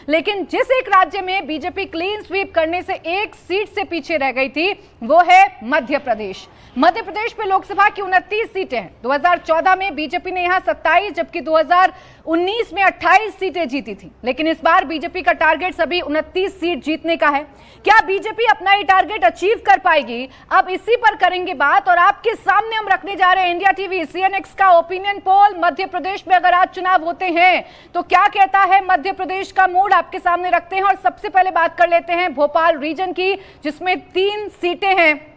लेकिन जिस एक राज्य में बीजेपी क्लीन स्वीप करने से एक सीट से पीछे रह गई थी वो है मध्य प्रदेश। मध्य प्रदेश में लोकसभा की 29 सीटें हैं। 2014 में बीजेपी ने यहां 27 जबकि 2019 में 28 सीटें जीती थी। लेकिन इस बार बीजेपी का टारगेट सभी 29 सीट जीतने का है। क्या बीजेपी अपना ये टारगेट अचीव कर पाएगी? अब इसी पर करेंगे बात और आपके सामने हम रखने जा रहे हैं इंडिया टीवी CNX का ओपिनियन पोल। मध्य प्रदेश में अगर आज चुनाव होते हैं तो क्या कहता है मध्य प्रदेश का मूड, आपके सामने रखते हैं। और सबसे पहले बात कर लेते हैं भोपाल रीजन की, जिसमें 3 सीटें हैं।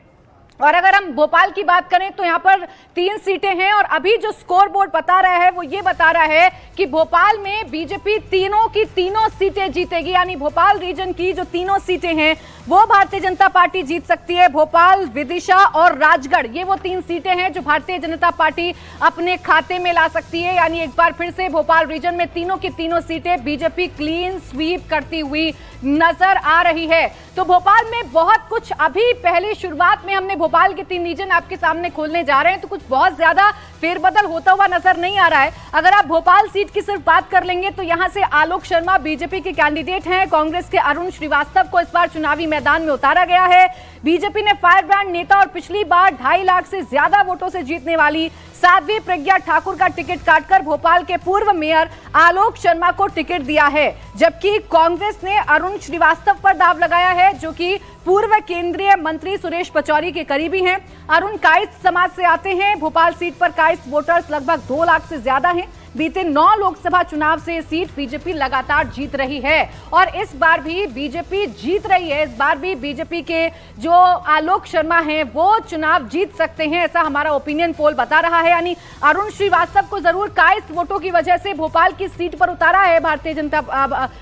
और अगर हम भोपाल की बात करें तो यहां पर 3 सीटें हैं और अभी जो स्कोर बोर्ड बता रहा है वो ये बता रहा है कि भोपाल में बीजेपी तीनों की तीनों सीटें जीतेगी। यानी भोपाल रीजन की जो तीनों सीटें हैं वो भारतीय जनता पार्टी जीत सकती है। भोपाल, विदिशा और राजगढ़, ये वो 3 सीटें हैं जो भारतीय जनता पार्टी अपने खाते में ला सकती है। यानी एक बार फिर से भोपाल रीजन में तीनों की तीनों सीटें बीजेपी क्लीन स्वीप करती हुई नजर आ रही है। तो भोपाल में बहुत कुछ, अभी पहले शुरुआत में हमने भोपाल के 3 रीजन आपके सामने खोलने जा रहे हैं तो कुछ बहुत ज्यादा फेरबदल होता हुआ नजर नहीं आ रहा है। अगर आप भोपाल सीट की सिर्फ बात कर लेंगे तो यहां से आलोक शर्मा बीजेपी के कैंडिडेट हैं। कांग्रेस के अरुण श्रीवास्तव को इस बार चुनावी मैदान में उतारा गया है। बीजेपी ने फायर ब्रांड नेता और पिछली बार 2.5 लाख से ज्यादा वोटों से जीतने वाली साध्वी प्रज्ञा ठाकुर का टिकट काटकर भोपाल के पूर्व मेयर आलोक शर्मा को टिकट दिया है। जबकि कांग्रेस ने अरुण श्रीवास्तव पर दाव लगाया है जो कि पूर्व केंद्रीय मंत्री सुरेश पचौरी के करीबी हैं। अरुण काइस्थ समाज से आते हैं। भोपाल सीट पर काइस्थ वोटर्स लगभग 2 लाख से ज्यादा हैं। बीते 9 लोकसभा चुनाव से सीट बीजेपी लगातार जीत रही है और इस बार भी बीजेपी जीत रही है। इस बार भी बीजेपी के जो आलोक शर्मा हैं वो चुनाव जीत सकते हैं, ऐसा हमारा ओपिनियन पोल बता रहा है। यानी अरुण श्रीवास्तव को जरूर काइस्थ वोटों की वजह से भोपाल की सीट पर उतारा है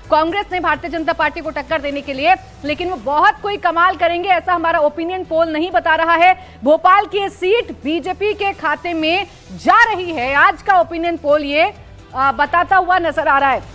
कांग्रेस ने भारतीय जनता पार्टी को टक्कर देने के लिए, लेकिन वो बहुत कोई कमाल करेंगे ऐसा हमारा ओपिनियन पोल नहीं बता रहा है। भोपाल की सीट बीजेपी के खाते में जा रही है, आज का ओपिनियन पोल ये बताता हुआ नजर आ रहा है।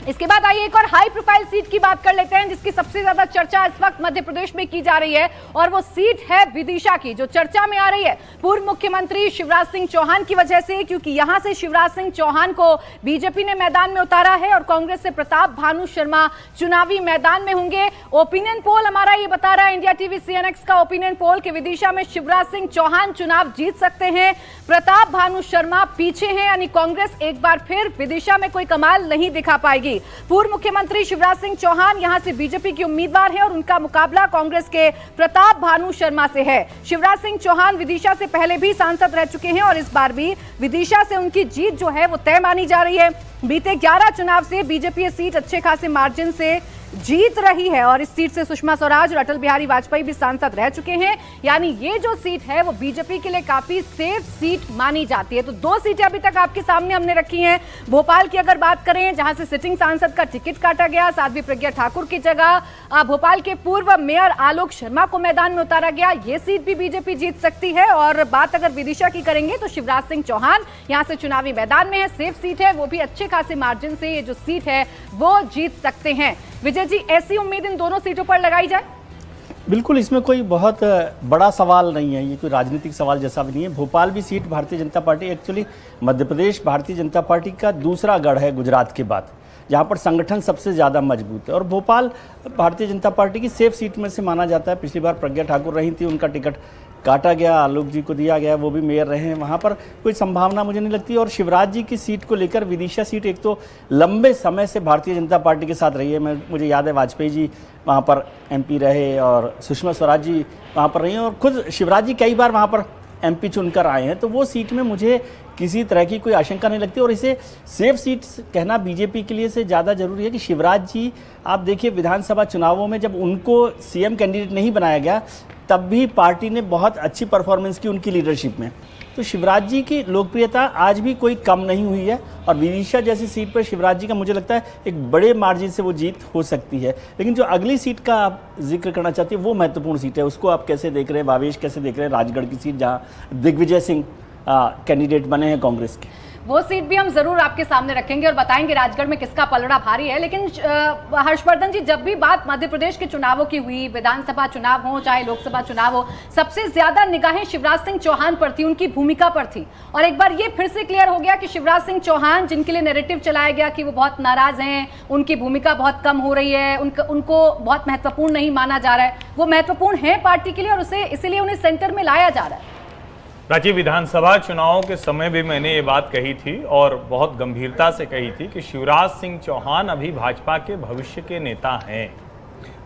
इसके बाद आइए एक और हाई प्रोफाइल सीट की बात कर लेते हैं जिसकी सबसे ज्यादा चर्चा इस वक्त मध्य प्रदेश में की जा रही है और वो सीट है विदिशा की, जो चर्चा में आ रही है पूर्व मुख्यमंत्री शिवराज सिंह चौहान की वजह से, क्योंकि यहां से शिवराज सिंह चौहान को बीजेपी ने मैदान में उतारा है और कांग्रेस से प्रताप भानु शर्मा चुनावी मैदान में होंगे। ओपिनियन पोल हमारा ये बता रहा है, इंडिया टीवी CNX का ओपिनियन पोल, कि विदिशा में शिवराज सिंह चौहान चुनाव जीत सकते हैं, प्रताप भानु शर्मा पीछे हैं। यानी कांग्रेस एक बार फिर विदिशा में कोई कमाल नहीं दिखा पाएगी। पूर्व मुख्यमंत्री शिवराज सिंह चौहान यहां से बीजेपी के उम्मीदवार हैं और उनका मुकाबला कांग्रेस के प्रताप भानु शर्मा से है। शिवराज सिंह चौहान विदिशा से पहले भी सांसद रह चुके हैं और इस बार भी विदिशा से उनकी जीत जो है वो तय मानी जा रही है। बीते 11 चुनाव से बीजेपी ये सीट अच्छे खासे मार्जिन से जीत रही है और इस सीट से सुषमा स्वराज और अटल बिहारी वाजपेयी भी सांसद रह चुके हैं। यानी ये जो सीट है वो बीजेपी के लिए काफी सेफ सीट मानी जाती है। तो 2 सीटें अभी तक आपके सामने हमने रखी हैं। भोपाल की अगर बात करें, जहां से सिटिंग सांसद का टिकट काटा गया, साध्वी प्रज्ञा ठाकुर की जगह भोपाल के पूर्व मेयर आलोक शर्मा को मैदान में उतारा गया, ये सीट भी बीजेपी जीत सकती है। और बात अगर विदिशा की करेंगे तो शिवराज सिंह चौहान यहां से चुनावी मैदान में है, सेफ सीट है, वो भी अच्छे खासे मार्जिन से ये जो सीट है वो जीत सकते हैं। विजय जी, ऐसी उम्मीद इन दोनों सीटों पर लगाई जाए? बिल्कुल, इसमें कोई बहुत बड़ा सवाल नहीं है, ये कोई राजनीतिक सवाल जैसा भी नहीं है। भोपाल भी seat Bharatiya Janata party, actually Madhya Pradesh Bharatiya Janata party का दूसरा गढ़ है गुजरात के बाद, जहाँ पर संगठन सबसे ज़्यादा मजबूत है और भोपाल भारतीय जनता पार्टी की सेफ सीट में से माना जाता है। पिछली बार प्रज्ञा ठाकुर रही थी, उनका टिकट काटा गया, आलोक जी को दिया गया, वो भी मेयर रहे हैं, वहाँ पर कोई संभावना मुझे नहीं लगती। और शिवराज जी की सीट को लेकर विदिशा सीट एक तो लंबे समय से भारतीय जनता पार्टी के साथ रही है। मुझे याद है वाजपेयी जी वहाँ पर MP रहे और सुषमा स्वराज जी वहाँ पर रही हैं और खुद शिवराज जी कई बार वहाँ पर MP चुनकर आए हैं। तो वो सीट में मुझे किसी तरह की कोई आशंका नहीं लगती और इसे सेफ सीट कहना बीजेपी के लिए से ज़्यादा जरूरी है कि शिवराज जी, आप देखिए विधानसभा चुनावों में जब उनको CM कैंडिडेट नहीं बनाया गया तब भी पार्टी ने बहुत अच्छी परफॉर्मेंस की उनकी लीडरशिप में। तो शिवराज जी की लोकप्रियता आज भी कोई कम नहीं हुई है और विदिशा जैसी सीट पर शिवराज जी का मुझे लगता है एक बड़े मार्जिन से वो जीत हो सकती है। लेकिन जो अगली सीट का आप जिक्र करना चाहती है वो महत्वपूर्ण सीट है, उसको आप कैसे देख रहे हैं, भावेश कैसे देख रहे हैं? राजगढ़ की सीट जहाँ दिग्विजय सिंह कैंडिडेट बने हैं कांग्रेस के। वो सीट भी हम जरूर आपके सामने रखेंगे और बताएंगे राजगढ़ में किसका पलड़ा भारी है। लेकिन हर्षवर्धन जी, जब भी बात मध्य प्रदेश के चुनावों की हुई, विधानसभा चुनाव हो चाहे लोकसभा चुनाव हो, सबसे ज्यादा निगाहें शिवराज सिंह चौहान पर थी, उनकी भूमिका पर थी। और एक बार ये फिर से क्लियर हो गया कि शिवराज सिंह चौहान, जिनके लिए नैरेटिव चलाया गया कि वो बहुत नाराज हैं, उनकी भूमिका बहुत कम हो रही है, उनको बहुत महत्वपूर्ण नहीं माना जा रहा है, वो महत्वपूर्ण है पार्टी के लिए और उसे इसीलिए उन्हें सेंटर में लाया जा रहा है। प्राची, विधानसभा चुनावों के समय भी मैंने ये बात कही थी और बहुत गंभीरता से कही थी कि शिवराज सिंह चौहान अभी भाजपा के भविष्य के नेता हैं।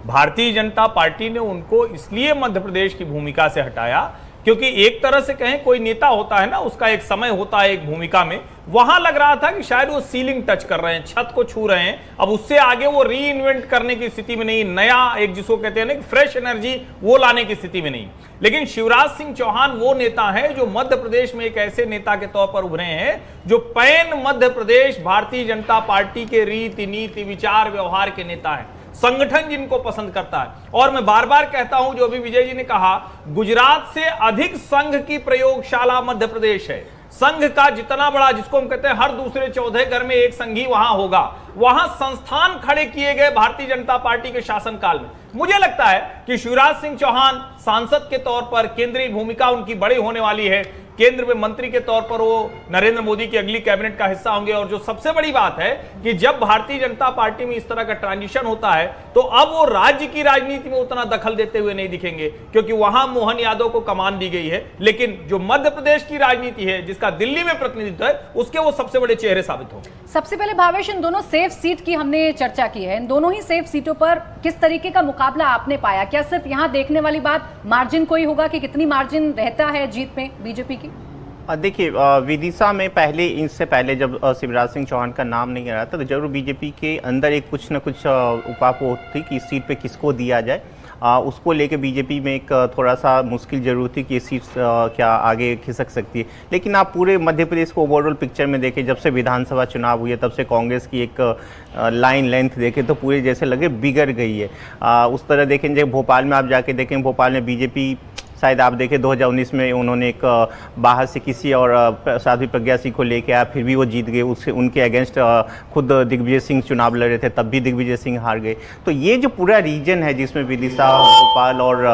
भारतीय जनता पार्टी ने उनको इसलिए मध्य प्रदेश की भूमिका से हटाया क्योंकि एक तरह से कहें, कोई नेता होता है ना, उसका एक समय होता है एक भूमिका में, वहां लग रहा था कि शायद वो सीलिंग टच कर रहे हैं, छत को छू रहे हैं, अब उससे आगे वो री इन्वेंट करने की स्थिति में नहीं, नया एक जिसको कहते हैं ना फ्रेश एनर्जी, वो लाने की स्थिति में नहीं। लेकिन शिवराज सिंह चौहान वो नेता है जो मध्य प्रदेश में एक ऐसे नेता के तौर पर उभरे हैं जो पैन मध्य प्रदेश भारतीय जनता पार्टी के रीति नीति विचार व्यवहार के नेता है, संगठन जिनको पसंद करता है। और मैं बार बार कहता हूं, जो अभी विजय जी ने कहा, गुजरात से अधिक संघ की प्रयोगशाला मध्य प्रदेश है। संघ का जितना बड़ा, जिसको हम कहते हैं हर दूसरे चौथे घर में एक संघी वहां होगा, वहां संस्थान खड़े किए गए भारतीय जनता पार्टी के शासनकाल में। मुझे लगता है कि शिवराज सिंह चौहान सांसद के तौर पर केंद्रीय भूमिका उनकी बड़ी होने वाली है। केंद्र में मंत्री के तौर पर वो नरेंद्र मोदी की अगली कैबिनेट का हिस्सा होंगे। और जो सबसे बड़ी बात है कि जब भारतीय जनता पार्टी में इस तरह का ट्रांजिशन होता है तो अब वो राज्य की राजनीति में उतना दखल देते हुए नहीं दिखेंगे, क्योंकि वहां मोहन यादव को कमान दी गई है। लेकिन जो मध्य प्रदेश की राजनीति है, जिसका दिल्ली में प्रतिनिधित्व है, उसके वो सबसे बड़े चेहरे साबित होंगे। सबसे पहले भावेश, इन दोनों सेफ सीट की हमने चर्चा की है। इन दोनों ही सेफ सीटों पर किस तरीके का मुकाबला आपने पाया? क्या सिर्फ यहां देखने वाली बात मार्जिन कोई होगा कि कितनी मार्जिन रहता है जीत में बीजेपी की? देखिए, विदिशा में पहले, इससे पहले जब शिवराज सिंह चौहान का नाम नहीं आ रहा था, तो जरूर बीजेपी के अंदर एक कुछ न कुछ उपापोह थी कि इस सीट पे किसको दिया जाए। उसको लेके बीजेपी में एक थोड़ा सा मुश्किल जरूर थी कि ये सीट क्या आगे खिसक सकती है। लेकिन आप पूरे मध्य प्रदेश को ओवरऑल पिक्चर में देखें, जब से विधानसभा चुनाव हुए तब से कांग्रेस की एक लाइन लेंथ देखें तो पूरे जैसे लगे बिगड़ गई है। उस तरह देखें, जब भोपाल में आप जाके देखें, भोपाल में बीजेपी शायद आप देखें 2019 में उन्होंने एक बाहर से किसी और साध्वी प्रज्ञा सिंह को लेके आया, फिर भी वो जीत गए। उससे उनके अगेंस्ट खुद दिग्विजय सिंह चुनाव लड़ रहे थे, तब भी दिग्विजय सिंह हार गए। तो ये जो पूरा रीजन है जिसमें विदिशा, भोपाल और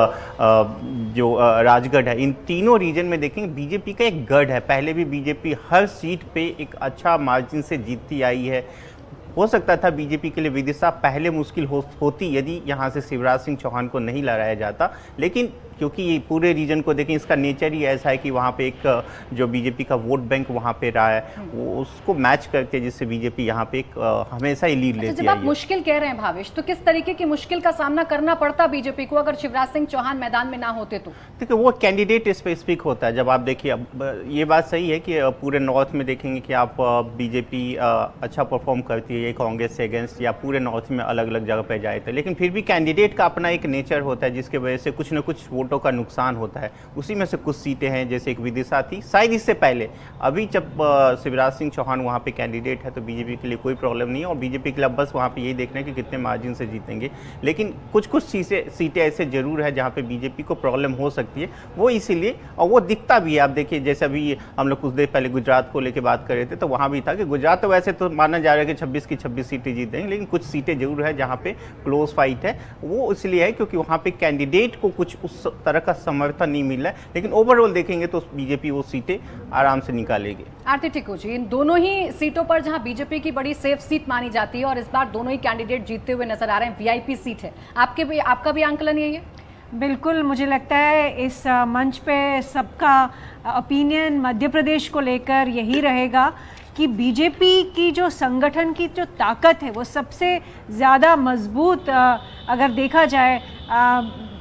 जो राजगढ़ है, इन तीनों रीजन में देखेंगे बीजेपी का एक गढ़ है। पहले भी बीजेपी हर सीट पे एक अच्छा मार्जिन से जीतती आई है। हो सकता था बीजेपी के लिए विदिशा पहले मुश्किल होती यदि यहाँ से शिवराज सिंह चौहान को नहीं लड़ाया जाता, लेकिन क्योंकि ये पूरे रीजन को देखें, इसका नेचर ही ऐसा है कि वहाँ पे एक जो बीजेपी का वोट बैंक वहाँ पे रहा है, वो उसको मैच करते हैं, जिससे बीजेपी यहाँ पे एक हमेशा ही लीड लेती है। जब आप मुश्किल कह रहे हैं भावेश, तो किस तरीके की मुश्किल का सामना करना पड़ता बीजेपी को अगर शिवराज सिंह चौहान मैदान में ना होते तो? देखिए, वो कैंडिडेट स्पेसिफिक होता है। जब आप देखिए, अब ये बात सही है कि पूरे नॉर्थ में देखेंगे कि आप बीजेपी अच्छा परफॉर्म करती है कांग्रेस से अगेंस्ट, या पूरे नॉर्थ में अलग अलग जगह पे जाए थे, लेकिन फिर भी कैंडिडेट का अपना एक नेचर होता है जिसके वजह से कुछ न कुछ वोटों का नुकसान होता है। उसी में से कुछ सीटें हैं, जैसे एक विदिशा थी शायद इससे पहले। अभी जब शिवराज सिंह चौहान वहाँ पे कैंडिडेट है तो बीजेपी के लिए कोई प्रॉब्लम नहीं है, और बीजेपी के लिए बस वहाँ पे यही देखना है कि कितने मार्जिन से जीतेंगे। लेकिन कुछ कुछ सीटें ऐसे जरूर है जहाँ पे बीजेपी को प्रॉब्लम हो सकती है, वो इसीलिए, और वो दिखता भी है। आप देखिए, जैसे अभी हम लोग कुछ देर पहले गुजरात को लेकर बात कर रहे थे, तो वहाँ भी था कि गुजरात तो वैसे तो माना जा रहा है कि 26 की 26 सीटें जीत देंगे, लेकिन कुछ सीटें जरूर है जहाँ पे क्लोज फाइट है। वो इसलिए है क्योंकि वहाँ पे कैंडिडेट को कुछ उस तरह का समर्थन नहीं मिल रहा है, लेकिन ओवरऑल देखेंगे तो बीजेपी वो सीटें आराम से निकालेगी। आरती टिक्कू जी, इन दोनों ही सीटों पर जहां बीजेपी की बड़ी सेफ सीट मानी जाती है और इस बार दोनों ही कैंडिडेट जीतते हुए नजर आ रहे हैं, वीआईपी सीट है, आपका भी आंकलन यही है? बिल्कुल, मुझे लगता है इस मंच पे सबका ओपिनियन मध्य प्रदेश को लेकर यही रहेगा कि बीजेपी की जो संगठन की जो ताकत है वो सबसे ज़्यादा मजबूत अगर देखा जाए,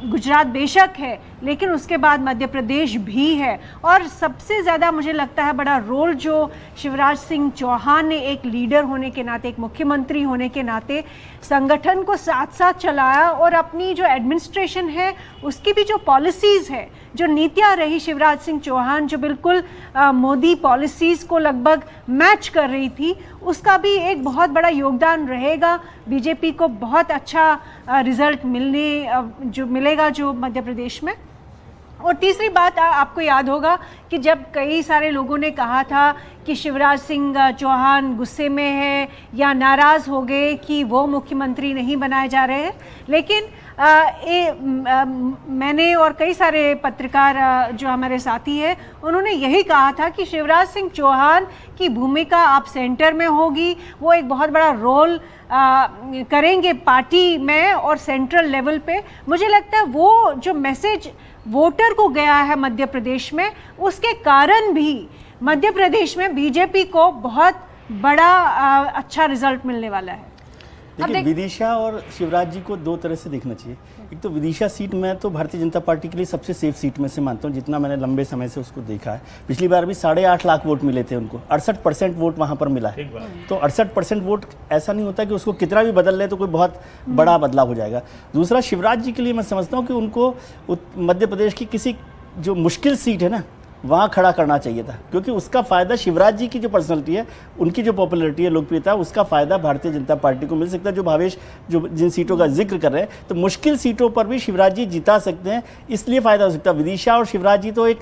गुजरात बेशक है लेकिन उसके बाद मध्य प्रदेश भी है। और सबसे ज़्यादा मुझे लगता है बड़ा रोल जो शिवराज सिंह चौहान ने एक लीडर होने के नाते, एक मुख्यमंत्री होने के नाते संगठन को साथ साथ चलाया, और अपनी जो एडमिनिस्ट्रेशन है उसकी भी जो पॉलिसीज़ है, जो नीतियाँ रही शिवराज सिंह चौहान जो बिल्कुल मोदी पॉलिसीज़ को लगभग मैच कर रही थी, उसका भी एक बहुत बड़ा योगदान रहेगा। बीजेपी को बहुत अच्छा रिजल्ट मिलेगा जो मध्य प्रदेश में। और तीसरी बात आपको याद होगा कि जब कई सारे लोगों ने कहा था कि शिवराज सिंह चौहान गुस्से में है या नाराज़ हो गए कि वो मुख्यमंत्री नहीं बनाए जा रहे हैं, लेकिन मैंने और कई सारे पत्रकार जो हमारे साथी हैं उन्होंने यही कहा था कि शिवराज सिंह चौहान की भूमिका आप सेंटर में होगी, वो एक बहुत बड़ा रोल करेंगे पार्टी में और सेंट्रल लेवल पे। मुझे लगता है वो जो मैसेज वोटर को गया है मध्य प्रदेश में, उसके कारण भी मध्य प्रदेश में बीजेपी को बहुत बड़ा अच्छा रिजल्ट मिलने वाला है। देखिए, विदिशा और शिवराज जी को दो तरह से देखना चाहिए। एक तो विदिशा सीट में तो भारतीय जनता पार्टी के लिए सबसे सेफ सीट में से मानता हूँ, जितना मैंने लंबे समय से उसको देखा है। पिछली बार भी 8.5 लाख वोट मिले थे उनको, 68% वोट वहाँ पर मिला है। तो 68% वोट ऐसा नहीं होता कि उसको कितना भी बदल ले तो कोई बहुत बड़ा बदलाव हो जाएगा। दूसरा, शिवराज जी के लिए मैं समझता हूँ कि उनको मध्य प्रदेश की किसी जो मुश्किल सीट है ना वहाँ खड़ा करना चाहिए था, क्योंकि उसका फ़ायदा शिवराज जी की जो पर्सनैलिटी है, उनकी जो पॉपुलैरिटी है, लोकप्रियता, उसका फ़ायदा भारतीय जनता पार्टी को मिल सकता है। जो भावेश जो जिन सीटों का जिक्र कर रहे हैं, तो मुश्किल सीटों पर भी शिवराज जी जिता सकते हैं, इसलिए फ़ायदा हो सकता है। विदिशा और शिवराज जी तो एक,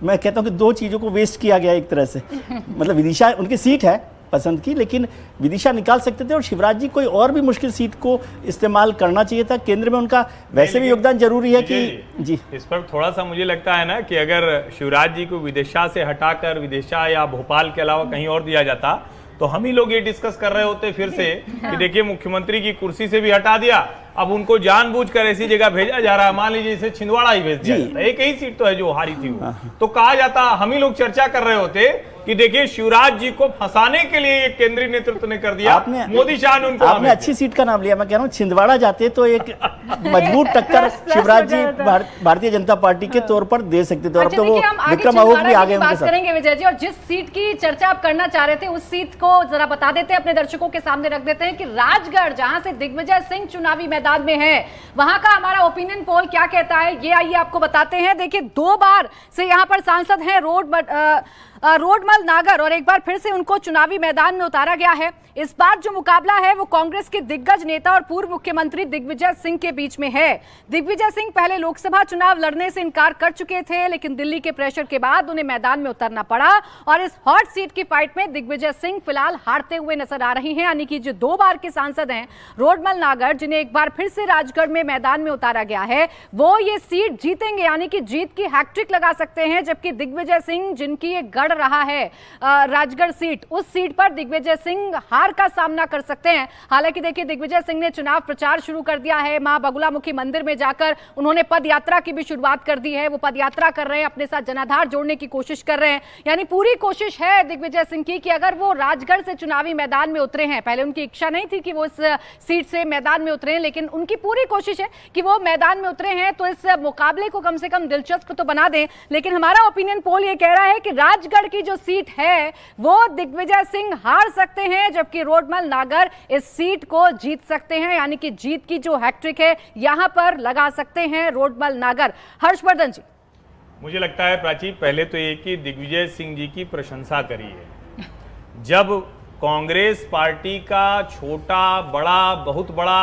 मैं कहता हूँ कि दो चीज़ों को वेस्ट किया गया एक तरह से। मतलब विदिशा उनकी सीट है पसंद की, लेकिन विदिशा निकाल सकते थे और शिवराज जी कोई और भी मुश्किल सीट को इस्तेमाल करना चाहिए था। केंद्र में उनका वैसे भी योगदान जरूरी है कि जी इस पर थोड़ा सा मुझे लगता है ना कि अगर शिवराज जी को विदिशा से हटाकर विदिशा या भोपाल के अलावा कहीं और दिया जाता तो हम ही लोग ये डिस्कस कर रहे होते फिर से कि देखिए मुख्यमंत्री की कुर्सी से भी हटा दिया, अब उनको जानबूझकर ऐसी जगह भेजा जा रहा है, मान लीजिए इसे छिंदवाड़ा ही भेज दिया जाता, एक ही सीट तो है जो हारी थी वो, तो कहा जाता, हम ही लोग चर्चा कर रहे होते कि देखिए शिवराज जी को फंसाने के लिए केंद्रीय नेतृत्व ने कर दिया, मोदी शाह ने उनको। आपने अच्छी सीट का नाम लिया, मैं कह रहा हूँ छिंदवाड़ा जाते तो एक मजबूत टक्कर शिवराज जी भारतीय जनता पार्टी के तौर पर दे सकते थे। और तो वो विक्रम अहोक भी आ गए उनके साथ। करेंगे विजय जी, और जिस सीट की चर्चा आप करना चाह रहे थे उस सीट को जरा बता देते हैं, अपने दर्शकों के सामने रख देते हैं कि राजगढ़, जहां से दिग्विजय सिंह चुनावी मैदान में है, वहां का हमारा ओपिनियन पोल क्या कहता है, ये आइए आपको बताते हैं। देखिए, 2 बार से यहां पर सांसद हैं रोडमल नागर, और एक बार फिर से उनको चुनावी मैदान में उतारा गया है। इस बार जो मुकाबला है वो कांग्रेस के दिग्गज नेता और पूर्व मुख्यमंत्री दिग्विजय सिंह के बीच में है। दिग्विजय सिंह पहले लोकसभा चुनाव लड़ने से इनकार कर चुके थे, लेकिन दिल्ली के प्रेशर के बाद उन्हें मैदान में उतरना पड़ा और इस हॉट सीट की फाइट में दिग्विजय सिंह फिलहाल हारते हुए नजर आ रही हैं। यानी कि जो 2 बार के सांसद हैं रोडमल नागर, जिन्हें एक बार फिर से राजगढ़ में मैदान में उतारा गया है, वो ये सीट जीतेंगे, यानी कि जीत की हैट्रिक लगा सकते हैं। जबकि दिग्विजय सिंह, जिनकी एक गढ़ रहा है राजगढ़ सीट, उस सीट पर दिग्विजय सिंह हार का सामना कर सकते हैं। हालांकि देखिए, दिग्विजय सिंह ने चुनाव प्रचार शुरू कर दिया है। मां बगुलामुखी मंदिर में जाकर उन्होंने पद यात्रा की भी शुरुआत कर दी है। वो पद यात्रा कर रहे हैं, अपने साथ जनाधार जोड़ने की कोशिश कर रहे हैं। यानी पूरी कोशिश है दिग्विजय सिंह की कि अगर वो राजगढ़ से चुनावी मैदान में उतरे हैं, पहले उनकी इच्छा नहीं थी कि वो इस सीट से मैदान में उतरे, लेकिन उनकी पूरी कोशिश है कि वो मैदान में उतरे हैं तो इस मुकाबले को कम से कम दिलचस्प तो बना दें। लेकिन हमारा ओपिनियन पोल ये कह रहा है कि राजगढ़ की जो सीट है वो दिग्विजय सिंह हार सकते हैं, जबकि रोडमल नागर इस सीट को जीत सकते हैं। यानी कि जीत की जो हैट्रिक है यहां पर लगा सकते हैं रोडमल नागर। हर्षवर्धन जी, मुझे लगता है प्राची, पहले तो ये कि दिग्विजय सिंह जी की प्रशंसा करी है। जब कांग्रेस पार्टी का छोटा बड़ा बहुत बड़ा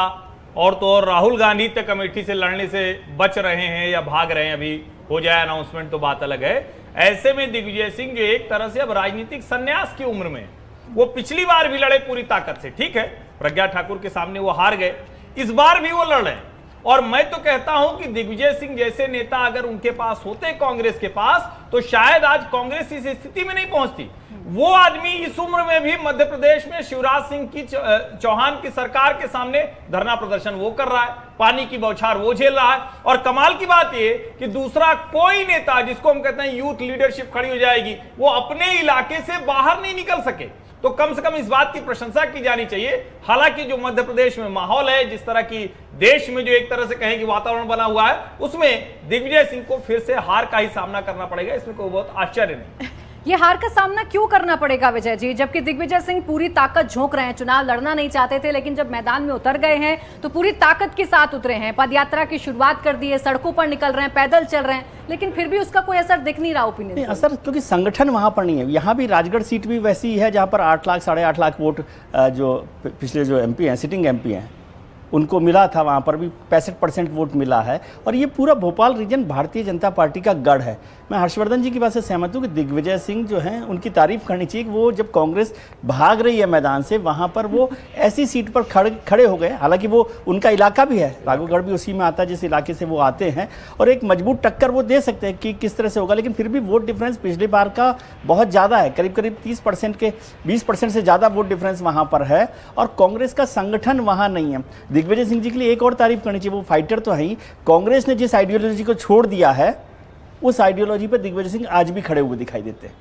और तो और राहुल गांधी तक अमेठी से लड़ने से बच रहे हैं या भाग रहे हैं, अभी हो जाए अनाउंसमेंट तो बात अलग है, ऐसे में दिग्विजय सिंह जो एक तरह से अब राजनीतिक संन्यास की उम्र में, वो पिछली बार भी लड़े पूरी ताकत से, ठीक है, प्रज्ञा ठाकुर के सामने वो हार गए, इस बार भी वो लड़ रहे हैं। और मैं तो कहता हूं कि दिग्विजय सिंह जैसे नेता अगर उनके पास होते कांग्रेस के पास, तो शायद आज कांग्रेस इस स्थिति में नहीं पहुंचती। वो आदमी इस उम्र में भी मध्य प्रदेश में शिवराज सिंह की चौहान की सरकार के सामने धरना प्रदर्शन वो कर रहा है, पानी की बौछार वो झेल रहा है। और कमाल की बात ये कि दूसरा कोई नेता, जिसको हम कहते हैं यूथ लीडरशिप खड़ी हो जाएगी, वो अपने इलाके से बाहर नहीं निकल सके। तो कम से कम इस बात की प्रशंसा की जानी चाहिए। हालांकि जो मध्य प्रदेश में माहौल है, जिस तरह की देश में जो एक तरह से कहें कि वातावरण बना हुआ है, उसमें दिग्विजय सिंह को फिर से हार का ही सामना करना पड़ेगा, इसमें कोई बहुत आश्चर्य नहीं। ये हार का सामना क्यों करना पड़ेगा विजय जी, जबकि दिग्विजय सिंह पूरी ताकत झोंक रहे हैं, चुनाव लड़ना नहीं चाहते थे, लेकिन जब मैदान में उतर गए हैं तो पूरी ताकत के साथ उतरे हैं, पदयात्रा की शुरुआत कर दी है, सड़कों पर निकल रहे हैं, पैदल चल रहे हैं, लेकिन फिर भी उसका कोई असर दिख नहीं रहा। ओपिनियन असर, क्योंकि संगठन वहां पर नहीं है। यहाँ भी राजगढ़ सीट भी वैसी है जहां पर 8 लाख 8.5 लाख वोट जो पिछले जो एमपी हैं, सिटिंग एमपी हैं, उनको मिला था, वहाँ पर भी 65% वोट मिला है। और ये पूरा भोपाल रीजन भारतीय जनता पार्टी का गढ़ है। मैं हर्षवर्धन जी की बात से सहमत हूँ कि दिग्विजय सिंह जो हैं उनकी तारीफ करनी चाहिए कि वो जब कांग्रेस भाग रही है मैदान से, वहाँ पर वो ऐसी सीट पर खड़े हो गए। हालांकि वो उनका इलाका भी है, राघवगढ़ भी उसी में आता है जिस इलाके से वो आते हैं, और एक मजबूत टक्कर वो दे सकते हैं कि किस तरह से होगा। लेकिन फिर भी वोट डिफरेंस पिछली बार का बहुत ज़्यादा है, करीब करीब 30% के 20% से ज़्यादा वोट डिफरेंस वहाँ पर है, और कांग्रेस का संगठन वहाँ नहीं है। दिग्विजय सिंह जी के लिए एक और तारीफ करनी चाहिए, वो फाइटर तो है ही। कांग्रेस ने जिस आइडियोलॉजी को छोड़ दिया है, उस आइडियोलॉजी पर दिग्विजय सिंह आज भी खड़े हुए दिखाई देते हैं।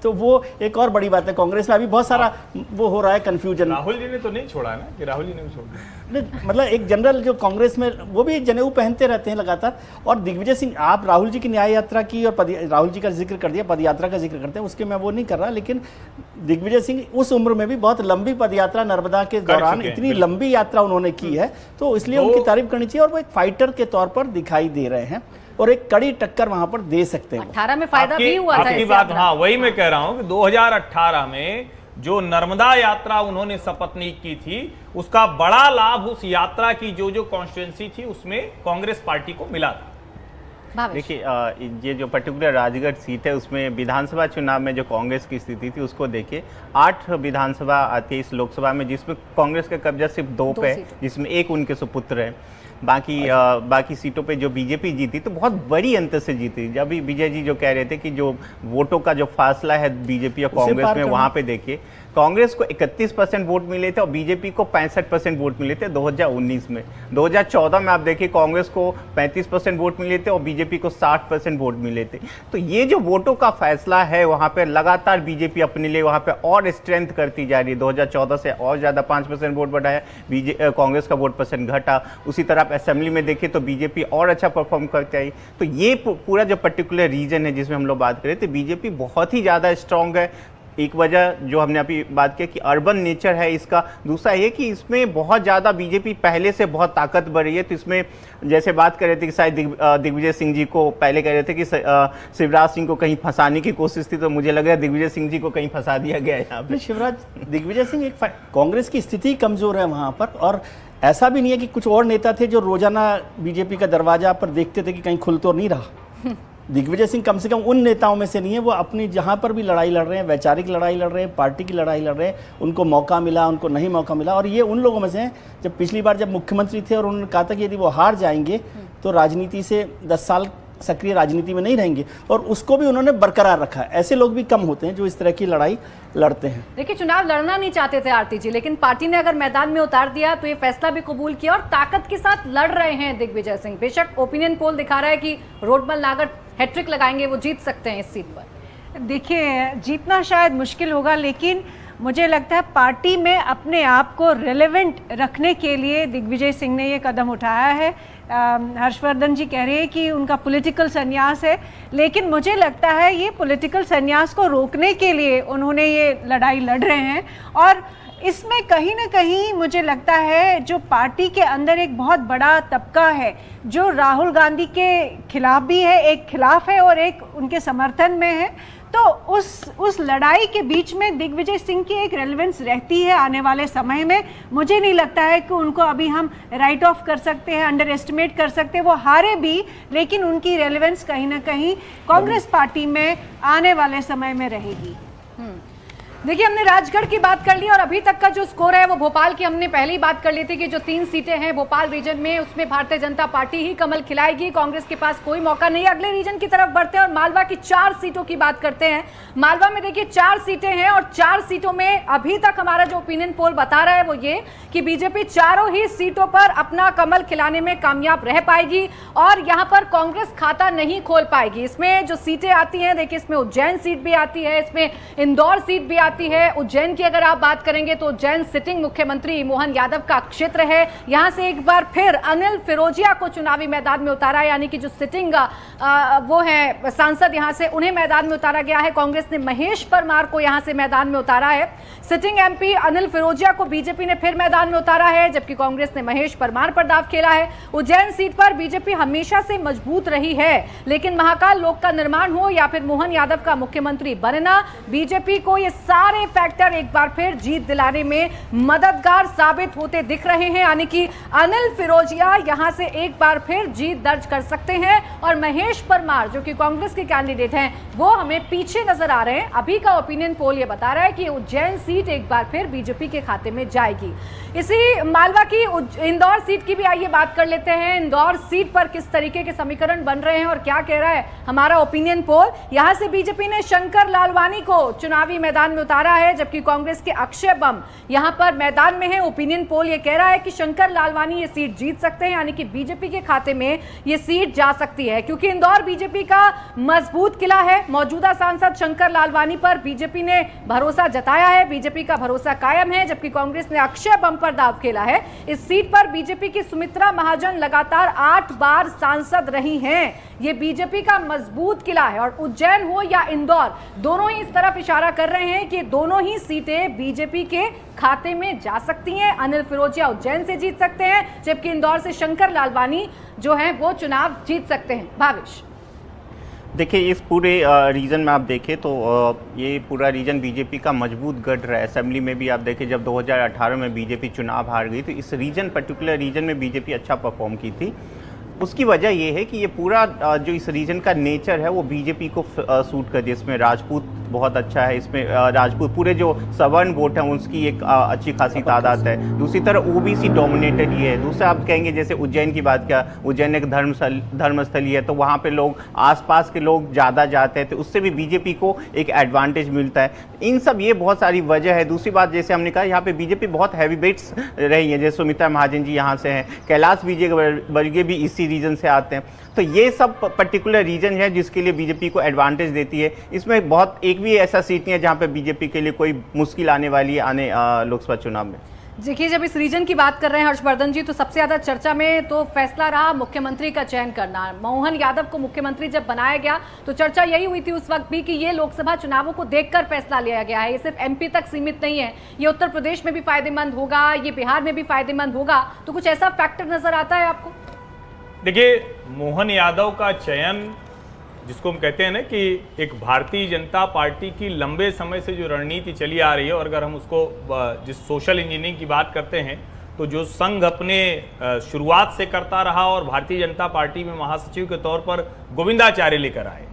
तो वो एक और बड़ी बात है। कांग्रेस में अभी बहुत सारा वो हो रहा है कंफ्यूजन। राहुल जी ने तो नहीं छोड़ा है ना, कि राहुल जी ने भी छोड़ दिया? मतलब एक जनरल जो कांग्रेस में, वो भी जनेऊ पहनते रहते हैं लगातार। और दिग्विजय सिंह, आप राहुल जी की न्याय यात्रा की और राहुल जी का जिक्र कर दिया, पदयात्रा का जिक्र करते हैं, उसके मैं वो नहीं कर रहा, लेकिन दिग्विजय सिंह उस उम्र में भी बहुत लंबी पदयात्रा नर्मदा के दौरान इतनी लंबी यात्रा उन्होंने की है, तो इसलिए उनकी तारीफ करनी चाहिए। और वो एक फाइटर के तौर पर दिखाई दे रहे हैं और एक कड़ी टक्कर वहां पर दे सकते हैं। 18 में फायदा भी हुआ था आपकी बात, हाँ वही मैं कह रहा हूं कि 2018 में जो नर्मदा यात्रा उन्होंने शपथनीक की थी, उसका बड़ा लाभ उस यात्रा की जो कॉन्स्टिट्यूंसी थी उसमें कांग्रेस पार्टी को मिला था। देखिए, ये जो पर्टिकुलर राजगढ़ सीट है, उसमें विधानसभा चुनाव में जो कांग्रेस की स्थिति थी उसको देखिए। 8 विधानसभा आती है इस लोकसभा में, जिसमें कांग्रेस का कब्जा सिर्फ 2 पे, जिसमें एक उनके सुपुत्र है। बाकी सीटों पे जो बीजेपी जीती तो बहुत बड़ी अंतर से जीती। जब भी विजय जी जो कह रहे थे कि जो वोटों का जो फासला है बीजेपी और कांग्रेस में, वहां पे देखिए कांग्रेस को 31% वोट मिले थे और बीजेपी को 65% वोट मिले थे 2019 में। 2014 में आप देखिए कांग्रेस को 35% वोट मिले थे और बीजेपी को 60% वोट मिले थे। तो ये जो वोटों का फैसला है, वहां पे लगातार बीजेपी अपने लिए वहां पे और स्ट्रेंथ करती जा रही है। 2014 से और ज्यादा 5% वोट बढ़ाया, कांग्रेस का वोट परसेंट घटा। उसी तरह आप असेंबली में देखिए तो बीजेपी और अच्छा परफॉर्म करती आई। तो ये पूरा जो पर्टिकुलर रीजन है जिसमें हम लोग बात करें, तो बीजेपी बहुत ही ज्यादा स्ट्रांग है। एक वजह जो हमने अभी बात की कि अर्बन नेचर है इसका। दूसरा ये कि इसमें बहुत ज़्यादा बीजेपी पहले से बहुत ताकत बढ़ रही है। तो इसमें जैसे बात कर रहे थे कि शायद दिग्विजय सिंह जी को पहले कह रहे थे कि शिवराज सिंह को कहीं फंसाने की कोशिश थी, तो मुझे लग रहा है दिग्विजय सिंह जी को कहीं फंसा दिया गया है यहाँ पे। दिग्विजय सिंह एक कांग्रेस की स्थिति कमजोर है वहाँ पर, और ऐसा भी नहीं है कि कुछ और नेता थे जो रोजाना बीजेपी का दरवाजा पर देखते थे कि कहीं खुल तो नहीं रहा। दिग्विजय सिंह कम से कम उन नेताओं में से नहीं है। वो अपनी जहां पर भी लड़ाई लड़ रहे हैं, वैचारिक लड़ाई लड़ रहे हैं, पार्टी की लड़ाई लड़ रहे हैं, उनको मौका मिला, उनको नहीं मौका मिला। और ये उन लोगों में से हैं जब पिछली बार जब मुख्यमंत्री थे और उन्होंने कहा था कि यदि वो हार जाएंगे तो राजनीति से 10 साल सक्रिय राजनीति में नहीं रहेंगे, और उसको भी उन्होंने बरकरार रखा। ऐसे लोग भी कम होते हैं जो इस तरह की लड़ाई लड़ते हैं। देखिए, चुनाव लड़ना नहीं चाहते थे आरती जी, लेकिन पार्टी ने अगर मैदान में उतार दिया तो ये फैसला भी कबूल किया और ताकत के साथ लड़ रहे हैं दिग्विजय सिंह। बेशक ओपिनियन पोल दिखा रहा है कि रोडमल नागर हैट्रिक लगाएंगे, वो जीत सकते हैं इस सीट पर। देखिए, जीतना शायद मुश्किल होगा, लेकिन मुझे लगता है पार्टी में अपने आप को रिलेवेंट रखने के लिए दिग्विजय सिंह ने ये कदम उठाया है। हर्षवर्धन जी कह रहे हैं कि उनका पॉलिटिकल संन्यास है, लेकिन मुझे लगता है ये पॉलिटिकल संन्यास को रोकने के लिए उन्होंने ये लड़ाई लड़ रहे हैं। और इसमें कहीं ना कहीं मुझे लगता है जो पार्टी के अंदर एक बहुत बड़ा तबका है जो राहुल गांधी के खिलाफ भी है, एक खिलाफ है और एक उनके समर्थन में है। तो उस लड़ाई के बीच में दिग्विजय सिंह की एक रेलेवेंस रहती है आने वाले समय में। मुझे नहीं लगता है कि उनको अभी हम राइट ऑफ कर सकते हैं, अंडर एस्टिमेट कर सकते हैं। वो हारे भी, लेकिन उनकी रेलेवेंस कहीं ना कहीं कांग्रेस पार्टी में आने वाले समय में रहेगी। देखिए, हमने राजगढ़ की बात कर ली और अभी तक का जो स्कोर है वो भोपाल की हमने पहले ही बात कर ली थी कि जो 3 सीटें हैं भोपाल रीजन में, उसमें भारतीय जनता पार्टी ही कमल खिलाएगी, कांग्रेस के पास कोई मौका नहीं। अगले रीजन की तरफ बढ़ते हैं और मालवा की 4 सीटों की बात करते हैं। मालवा में देखिए 4 सीटें हैं और 4 सीटों में अभी तक हमारा जो ओपिनियन पोल बता रहा है वो ये कि बीजेपी चारों ही सीटों पर अपना कमल खिलाने में कामयाब रह पाएगी और यहाँ पर कांग्रेस खाता नहीं खोल पाएगी। इसमें जो सीटें आती हैं, देखिए इसमें उज्जैन सीट भी आती है, इसमें इंदौर सीट भी आती है। उज्जैन की अगर आप बात करेंगे तो उज्जैन सिटिंग मुख्यमंत्री मोहन यादव का क्षेत्र है। यहां से एक बार फिर अनिल फिरोजिया को चुनावी मैदान में उतारा, यानी कि जो सिटिंग वो है सांसद, यहां से उन्हें मैदान में उतारा गया है। कांग्रेस ने महेश परमार को यहां से मैदान में उतारा है। सिटिंग एमपी अनिल फिरोजिया को बीजेपी ने फिर मैदान में उतारा है, जबकि कांग्रेस ने महेश परमार पर दाव खेला है। उज्जैन सीट पर बीजेपी हमेशा से मजबूत रही है, लेकिन महाकाल लोक का निर्माण हो या फिर मोहन यादव का मुख्यमंत्री बनना, बीजेपी को ये सारे फैक्टर एक बार फिर जीत दिलाने में मददगार साबित होते दिख रहे हैं, यानी कि अनिल फिरोजिया यहां से एक बार फिर जीत दर्ज कर सकते हैं और महेश परमार जो कि कांग्रेस के कैंडिडेट हैं वो हमें पीछे नजर आ रहे हैं। अभी का ओपिनियन पोल ये बता रहा है कि उज्जैन सीट एक बार फिर बीजेपी के खाते में जाएगी। इसी मालवा की इंदौर सीट की भी आइए बात कर लेते हैं। इंदौर सीट पर किस तरीके के समीकरण बन रहे हैं और क्या कह रहा है हमारा ओपिनियन पोल। यहां से बीजेपी ने शंकर लालवानी को चुनावी मैदान में उतारा है, जबकि कांग्रेस के अक्षय बम यहां पर मैदान में है। ओपिनियन पोल ये कह रहा है कि शंकर लालवानी ये सीट जीत सकते हैं, यानी कि बीजेपी के खाते में ये सीट जा सकती है, क्योंकि इंदौर बीजेपी का मजबूत किला है। मौजूदा सांसद शंकर लालवानी पर बीजेपी ने भरोसा जताया है, बीजेपी का भरोसा कायम है, जबकि कांग्रेस ने अक्षय बम पर दांव खेला है। इस सीट पर बीजेपी की सुमित्रा महाजन लगातार 8 बार सांसद रही हैं। ये बीजेपी का मजबूत किला है और उज्जैन हो या इंदौर दोनों ही इस तरफ इशारा कर रहे हैं कि दोनों ही सीटें बीजेपी के खाते में जा सकती हैं। अनिल फिरोजिया उज्जैन से जीत सकते हैं, जबकि इंदौर से शंकर लालवानी जो है वो चुनाव जीत सकते हैं। भावेश, देखिए, इस पूरे रीजन में आप देखें तो ये पूरा रीजन बीजेपी का मजबूत गढ़ रहा है। असेंबली में भी आप देखें जब 2018 में बीजेपी चुनाव हार गई तो इस पर्टिकुलर रीजन में बीजेपी अच्छा परफॉर्म की थी। उसकी वजह ये है कि ये पूरा जो इस रीजन का नेचर है वो बीजेपी को सूट कर दिया। इसमें राजपूत बहुत अच्छा है, इसमें राजपूत पूरे जो सवर्ण वोट हैं उसकी एक अच्छी खासी तादाद है। दूसरी तरफ ओबीसी डोमिनेटेड ये है। दूसरा आप कहेंगे जैसे उज्जैन की बात किया, उज्जैन एक धर्मस्थली है तो वहाँ पे लोग आसपास के लोग ज़्यादा जाते हैं, तो उससे भी बीजेपी को एक एडवांटेज मिलता है। इन सब ये बहुत सारी वजह है। दूसरी बात जैसे हमने कहा यहाँ पे बीजेपी बहुत हैवी वेट्स रही है, जैसे सुमित्रा महाजन जी यहाँ से हैं, कैलाश विजयवर्गीय भी इसी रीजन से आते हैं। तो ये सब पर्टिकुलर रीजन है जिसके लिए बीजेपी को एडवांटेज देती है। इसमें बहुत एक भी ऐसा सीट नहीं है जहां पे बीजेपी के लिए कोई मुश्किल आने वाली है आने लोकसभा चुनाव में। देखिए, जब इस रीजन की बात कर रहे हैं हर्षवर्धन जी, तो सबसे ज्यादा चर्चा में तो फैसला रहा मुख्यमंत्री का चयन करना। मोहन यादव को मुख्यमंत्री जब बनाया गया तो चर्चा यही हुई थी उस वक्त भी कि ये लोकसभा चुनावों को देखकर फैसला लिया गया है, ये सिर्फ एमपी तक सीमित नहीं है, ये उत्तर प्रदेश में भी फायदेमंद होगा, ये बिहार में भी फायदेमंद होगा। तो कुछ ऐसा फैक्टर नजर आता है आपको? देखिए, मोहन यादव का चयन जिसको हम कहते हैं ना कि एक भारतीय जनता पार्टी की लंबे समय से जो रणनीति चली आ रही है, और अगर हम उसको जिस सोशल इंजीनियरिंग की बात करते हैं तो जो संघ अपने शुरुआत से करता रहा और भारतीय जनता पार्टी में महासचिव के तौर पर गोविंदाचार्य लेकर आए,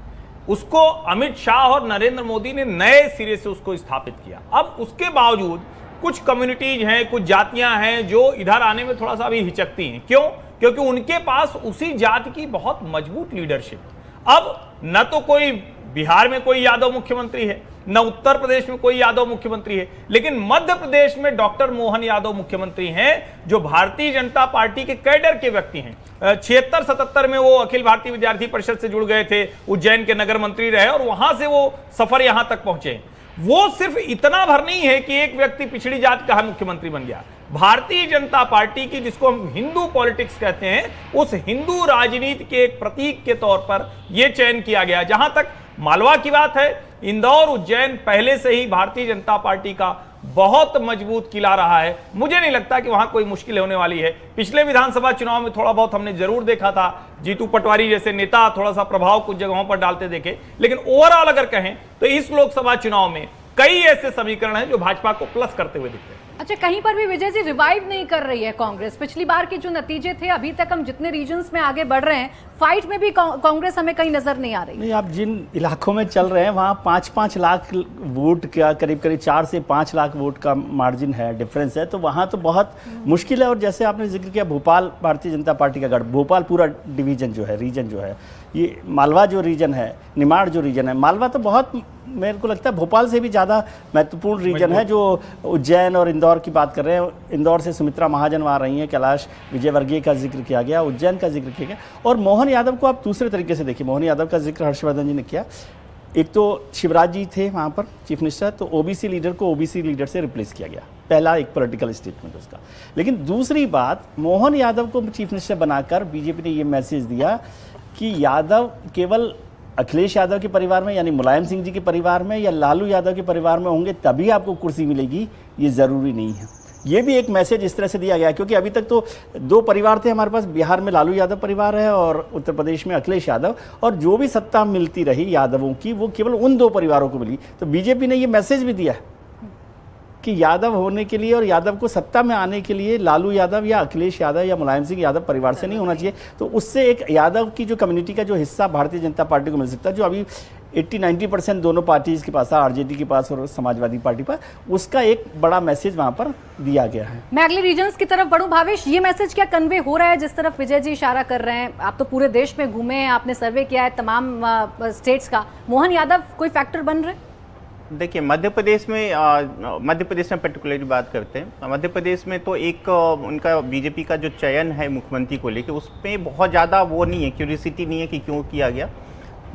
उसको अमित शाह और नरेंद्र मोदी ने नए सिरे से उसको स्थापित किया। अब उसके बावजूद कुछ कम्युनिटीज हैं, कुछ जातियां हैं जो इधर आने में थोड़ा सा अभी हिचकती हैं। क्यों? क्योंकि उनके पास उसी जाति की बहुत मजबूत लीडरशिप। अब न तो कोई बिहार में कोई यादव मुख्यमंत्री है, न उत्तर प्रदेश में कोई यादव मुख्यमंत्री है, लेकिन मध्य प्रदेश में डॉक्टर मोहन यादव मुख्यमंत्री हैं जो भारतीय जनता पार्टी के कैडर के व्यक्ति हैं। 76-77 में वो अखिल भारतीय विद्यार्थी परिषद से जुड़ गए थे, उज्जैन के नगर मंत्री रहे और वहां से वो सफर यहां तक पहुंचे। वो सिर्फ इतना भर नहीं है कि एक व्यक्ति पिछड़ी जाति का मुख्यमंत्री बन गया। भारतीय जनता पार्टी की, जिसको हम हिंदू पॉलिटिक्स कहते हैं, उस हिंदू राजनीति के एक प्रतीक के तौर पर यह चयन किया गया। जहां तक मालवा की बात है, इंदौर उज्जैन पहले से ही भारतीय जनता पार्टी का बहुत मजबूत किला रहा है। मुझे नहीं लगता कि वहां कोई मुश्किल होने वाली है। पिछले विधानसभा चुनाव में थोड़ा बहुत हमने जरूर देखा था, जीतू पटवारी जैसे नेता थोड़ा सा प्रभाव कुछ जगहों पर डालते देखे, लेकिन ओवरऑल अगर कहें तो इस लोकसभा चुनाव में कई ऐसे समीकरण हैं जो भाजपा को प्लस करते हुए दिखते हैं। अच्छा, कहीं पर भी विजय जी रिवाइव नहीं कर रही है कांग्रेस। पिछली बार के जो नतीजे थे, अभी तक हम जितने रीजन्स में आगे बढ़ रहे हैं, फाइट में भी कांग्रेस हमें कहीं नजर नहीं आ रही। नहीं, आप जिन इलाकों में चल रहे हैं वहाँ 5-5 लाख वोट का करीब 4 से 5 लाख वोट का मार्जिन है, डिफरेंस है, तो वहाँ तो बहुत मुश्किल है। और जैसे आपने जिक्र किया भोपाल भारतीय जनता पार्टी का गढ़, भोपाल पूरा डिवीजन जो है, रीजन जो है, ये मालवा जो रीजन है, निमाड़ जो रीजन है, मालवा तो बहुत, मेरे को लगता है भोपाल से भी ज़्यादा महत्वपूर्ण रीजन है। जो उज्जैन और इंदौर की बात कर रहे हैं, इंदौर से सुमित्रा महाजन वहाँ रही हैं, कैलाश विजयवर्गीय का जिक्र किया गया, उज्जैन का जिक्र किया गया। और मोहन यादव को आप दूसरे तरीके से देखिए, मोहन यादव का जिक्र हर्षवर्धन जी ने किया। एक तो शिवराज जी थे वहाँ पर चीफ मिनिस्टर, तो ओबीसी लीडर को ओबीसी लीडर से रिप्लेस किया गया, पहला एक पॉलिटिकल स्टेटमेंट उसका। लेकिन दूसरी बात, मोहन यादव को चीफ मिनिस्टर बनाकर बीजेपी ने ये मैसेज दिया कि यादव केवल अखिलेश यादव के परिवार में यानी मुलायम सिंह जी के परिवार में या लालू यादव के परिवार में होंगे तभी आपको कुर्सी मिलेगी, ये ज़रूरी नहीं है। ये भी एक मैसेज इस तरह से दिया गया, क्योंकि अभी तक तो 2 परिवार थे हमारे पास, बिहार में लालू यादव परिवार है और उत्तर प्रदेश में अखिलेश यादव, और जो भी सत्ता मिलती रही यादवों की वो केवल उन 2 परिवारों को मिली। तो बीजेपी ने ये मैसेज भी दिया है कि यादव होने के लिए और यादव को सत्ता में आने के लिए लालू यादव या अखिलेश यादव या मुलायम सिंह यादव परिवार से नहीं होना चाहिए। तो उससे एक यादव की जो कम्युनिटी का जो हिस्सा भारतीय जनता पार्टी को मिल सकता है, जो अभी 80-90% दोनों पार्टीज के पास है, आरजेडी के पास और समाजवादी पार्टी पर, उसका एक बड़ा मैसेज वहां पर दिया गया है। मैं अगले रीजन्स की तरफ बढ़ूं। भावेश, ये मैसेज क्या कन्वे हो रहा है जिस तरफ विजय जी इशारा कर रहे हैं? आप तो पूरे देश में घूमे हैं, आपने सर्वे किया है तमाम स्टेट्स का। मोहन यादव कोई फैक्टर बन रहे? देखिए, मध्य प्रदेश में पर्टिकुलरली बात करते हैं। मध्य प्रदेश में तो एक उनका बीजेपी का जो चयन है मुख्यमंत्री को लेकर, उसमें बहुत ज़्यादा वो नहीं है, क्यूरियोसिटी नहीं है कि क्यों किया गया।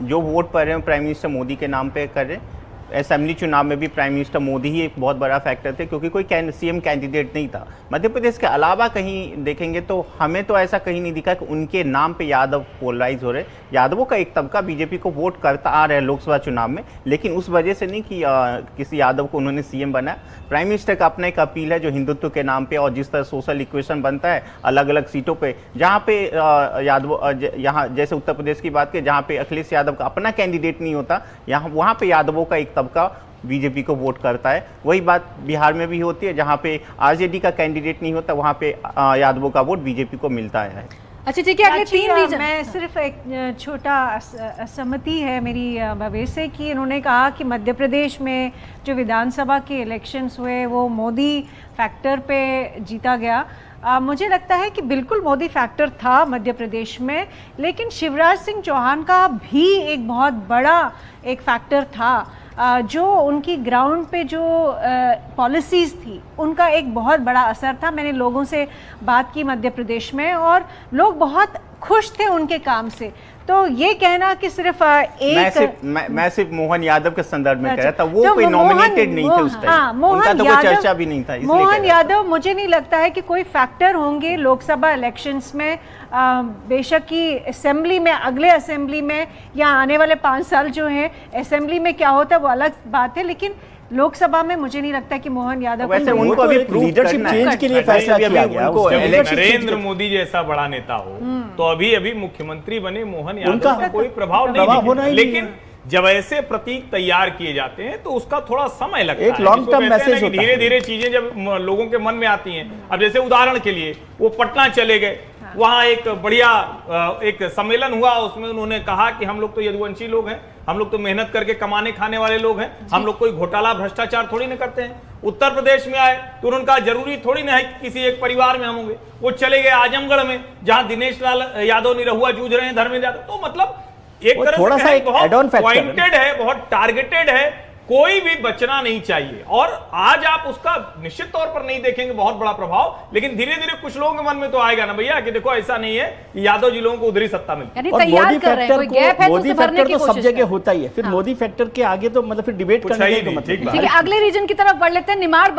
जो वोट पड़ रहे हैं प्राइम मिनिस्टर मोदी के नाम पे कर रहे हैं। असेंबली चुनाव में भी प्राइम मिनिस्टर मोदी ही एक बहुत बड़ा फैक्टर थे, क्योंकि कोई सीएम कैंडिडेट नहीं था। मध्य प्रदेश के अलावा कहीं देखेंगे तो हमें तो ऐसा कहीं नहीं दिखा कि उनके नाम पे यादव पोलराइज हो रहे। यादवों का एक तबका बीजेपी को वोट करता आ रहा है लोकसभा चुनाव में, लेकिन उस वजह से नहीं कि किसी यादव को उन्होंने सीएम बनाया। प्राइम मिनिस्टर का अपना एक अपील है जो हिंदुत्व के नाम पे, और जिस तरह सोशल इक्वेशन बनता है अलग अलग सीटों पे, जहाँ पे यादव, यहाँ जैसे उत्तर प्रदेश की बात करें जहाँ पे अखिलेश यादव का अपना कैंडिडेट नहीं होता, यहाँ वहाँ पे यादवों का एक तबका बीजेपी को वोट करता है। वही बात बिहार में भी होती है, जहाँ पे आरजेडी का कैंडिडेट नहीं होता, वहाँ पे यादवों का वोट बीजेपी को मिलता है। अच्छा ठीक है, अगले 3 रीजन। मैं सिर्फ एक छोटा असहमति है मेरी भवेश से कि इन्होंने कहा कि मध्य प्रदेश में जो विधानसभा के इलेक्शंस हुए वो मोदी फैक्टर पे जीता गया। मुझे लगता है कि बिल्कुल मोदी फैक्टर था मध्य प्रदेश में, लेकिन शिवराज सिंह चौहान का भी एक बहुत बड़ा एक फैक्टर था। जो उनकी ग्राउंड पे जो पॉलिसीज़ थी उनका एक बहुत बड़ा असर था। मैंने लोगों से बात की मध्य प्रदेश में और लोग बहुत खुश थे उनके काम से। तो ये कहना कि सिर्फ मैं सिर्फ मोहन यादव के संदर्भ में कह रहा था, वो कोई नॉमिनेटेड नहीं थे उस टाइम, उनका तो कोई चर्चा भी नहीं था। मोहन यादव मुझे नहीं लगता है कि कोई फैक्टर होंगे लोकसभा इलेक्शंस में। बेशक कि असेंबली में, अगले असेंबली में या आने वाले 5 साल जो है असेंबली में क्या होता है वो अलग बात है, लेकिन लोकसभा में मुझे नहीं लगता कि मोहन यादव वैसे उनको अभी लीडरशिप चेंज के लिए फैसला किया गया। नरेंद्र मोदी जैसा बड़ा नेता हो तो अभी मुख्यमंत्री बने मोहन यादव का कोई प्रभाव नहीं, लेकिन जब ऐसे प्रतीक तैयार किए जाते हैं तो उसका थोड़ा समय लगता है। एक लॉन्ग टर्म मैसेज होता है। धीरे धीरे चीजें जब लोगों के मन में आती हैं। अब जैसे उदाहरण के लिए वो पटना चले गए, वहां एक बढ़िया एक सम्मेलन हुआ, उसमें उन्होंने कहा कि हम लोग तो यदुवंशी लोग हैं, हम लोग तो मेहनत करके कमाने खाने वाले लोग हैं, हम लोग कोई घोटाला भ्रष्टाचार थोड़ी ना करते हैं। उत्तर प्रदेश में आए तो उनका जरूरी थोड़ी ना है कि किसी एक परिवार में हम होंगे। वो चले गए आजमगढ़ में जहां दिनेश लाल यादव निरहुआ जूझ रहे हैं, धर्मेंद्र यादव। तो मतलब एक तरह थोड़ा सा एक एड ऑन फैक्टर पॉइंटेड है, बहुत टारगेटेड है, कोई भी बचना नहीं चाहिए। और आज आप उसका निश्चित तौर पर नहीं देखेंगे बहुत बड़ा प्रभाव, लेकिन धीरे धीरे कुछ लोगों के मन में तो आएगा ना भैया कि देखो ऐसा नहीं है कि यादव जी लोगों को उधरी सत्ता मिलती है। और मोदी फैक्टर तो सब जगह होता ही है, फिर मोदी फैक्टर के आगे तो मतलब फिर डिबेट करने का मतलब। ठीक है, अगले रीजन की तरफ बढ़ लेते हैं। निमाड़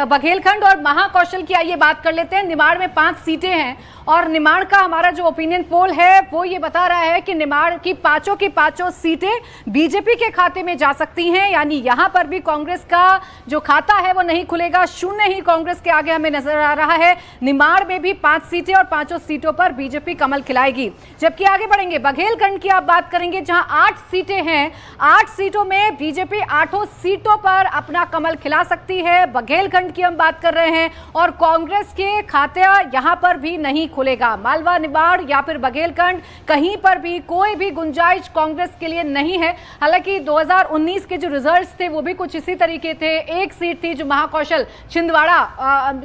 बघेलखंड और महाकौशल की आइए बात कर लेते हैं। निमाड़ में 5 सीटें हैं और निमाड़ का हमारा जो ओपिनियन पोल है वो ये बता रहा है कि निमाड़ की पांचों सीटें बीजेपी के खाते में जा सकती हैं, यानी यहां पर भी कांग्रेस का जो खाता है वो नहीं खुलेगा। 0 ही कांग्रेस के आगे हमें नजर आ रहा है। निमाड़ में भी 5 सीटें और 5 सीटों पर बीजेपी कमल खिलाएगी। जबकि आगे बढ़ेंगे, बघेलखंड की आप बात करेंगे जहां 8 सीटें हैं। 8 सीटों में बीजेपी 8 सीटों पर अपना कमल खिला सकती है। बघेलखंड की हम बात कर रहे हैं और कांग्रेस के खाते यहां पर भी नहीं खुलेगा। मालवा, निमाड़ या फिर बघेलखंड, कहीं पर भी कोई भी गुंजाइश कांग्रेस के लिए नहीं है। हालांकि 2019 के जो रिजल्ट्स थे वो भी कुछ इसी तरीके थे। एक सीट थी जो महाकौशल छिंदवाड़ा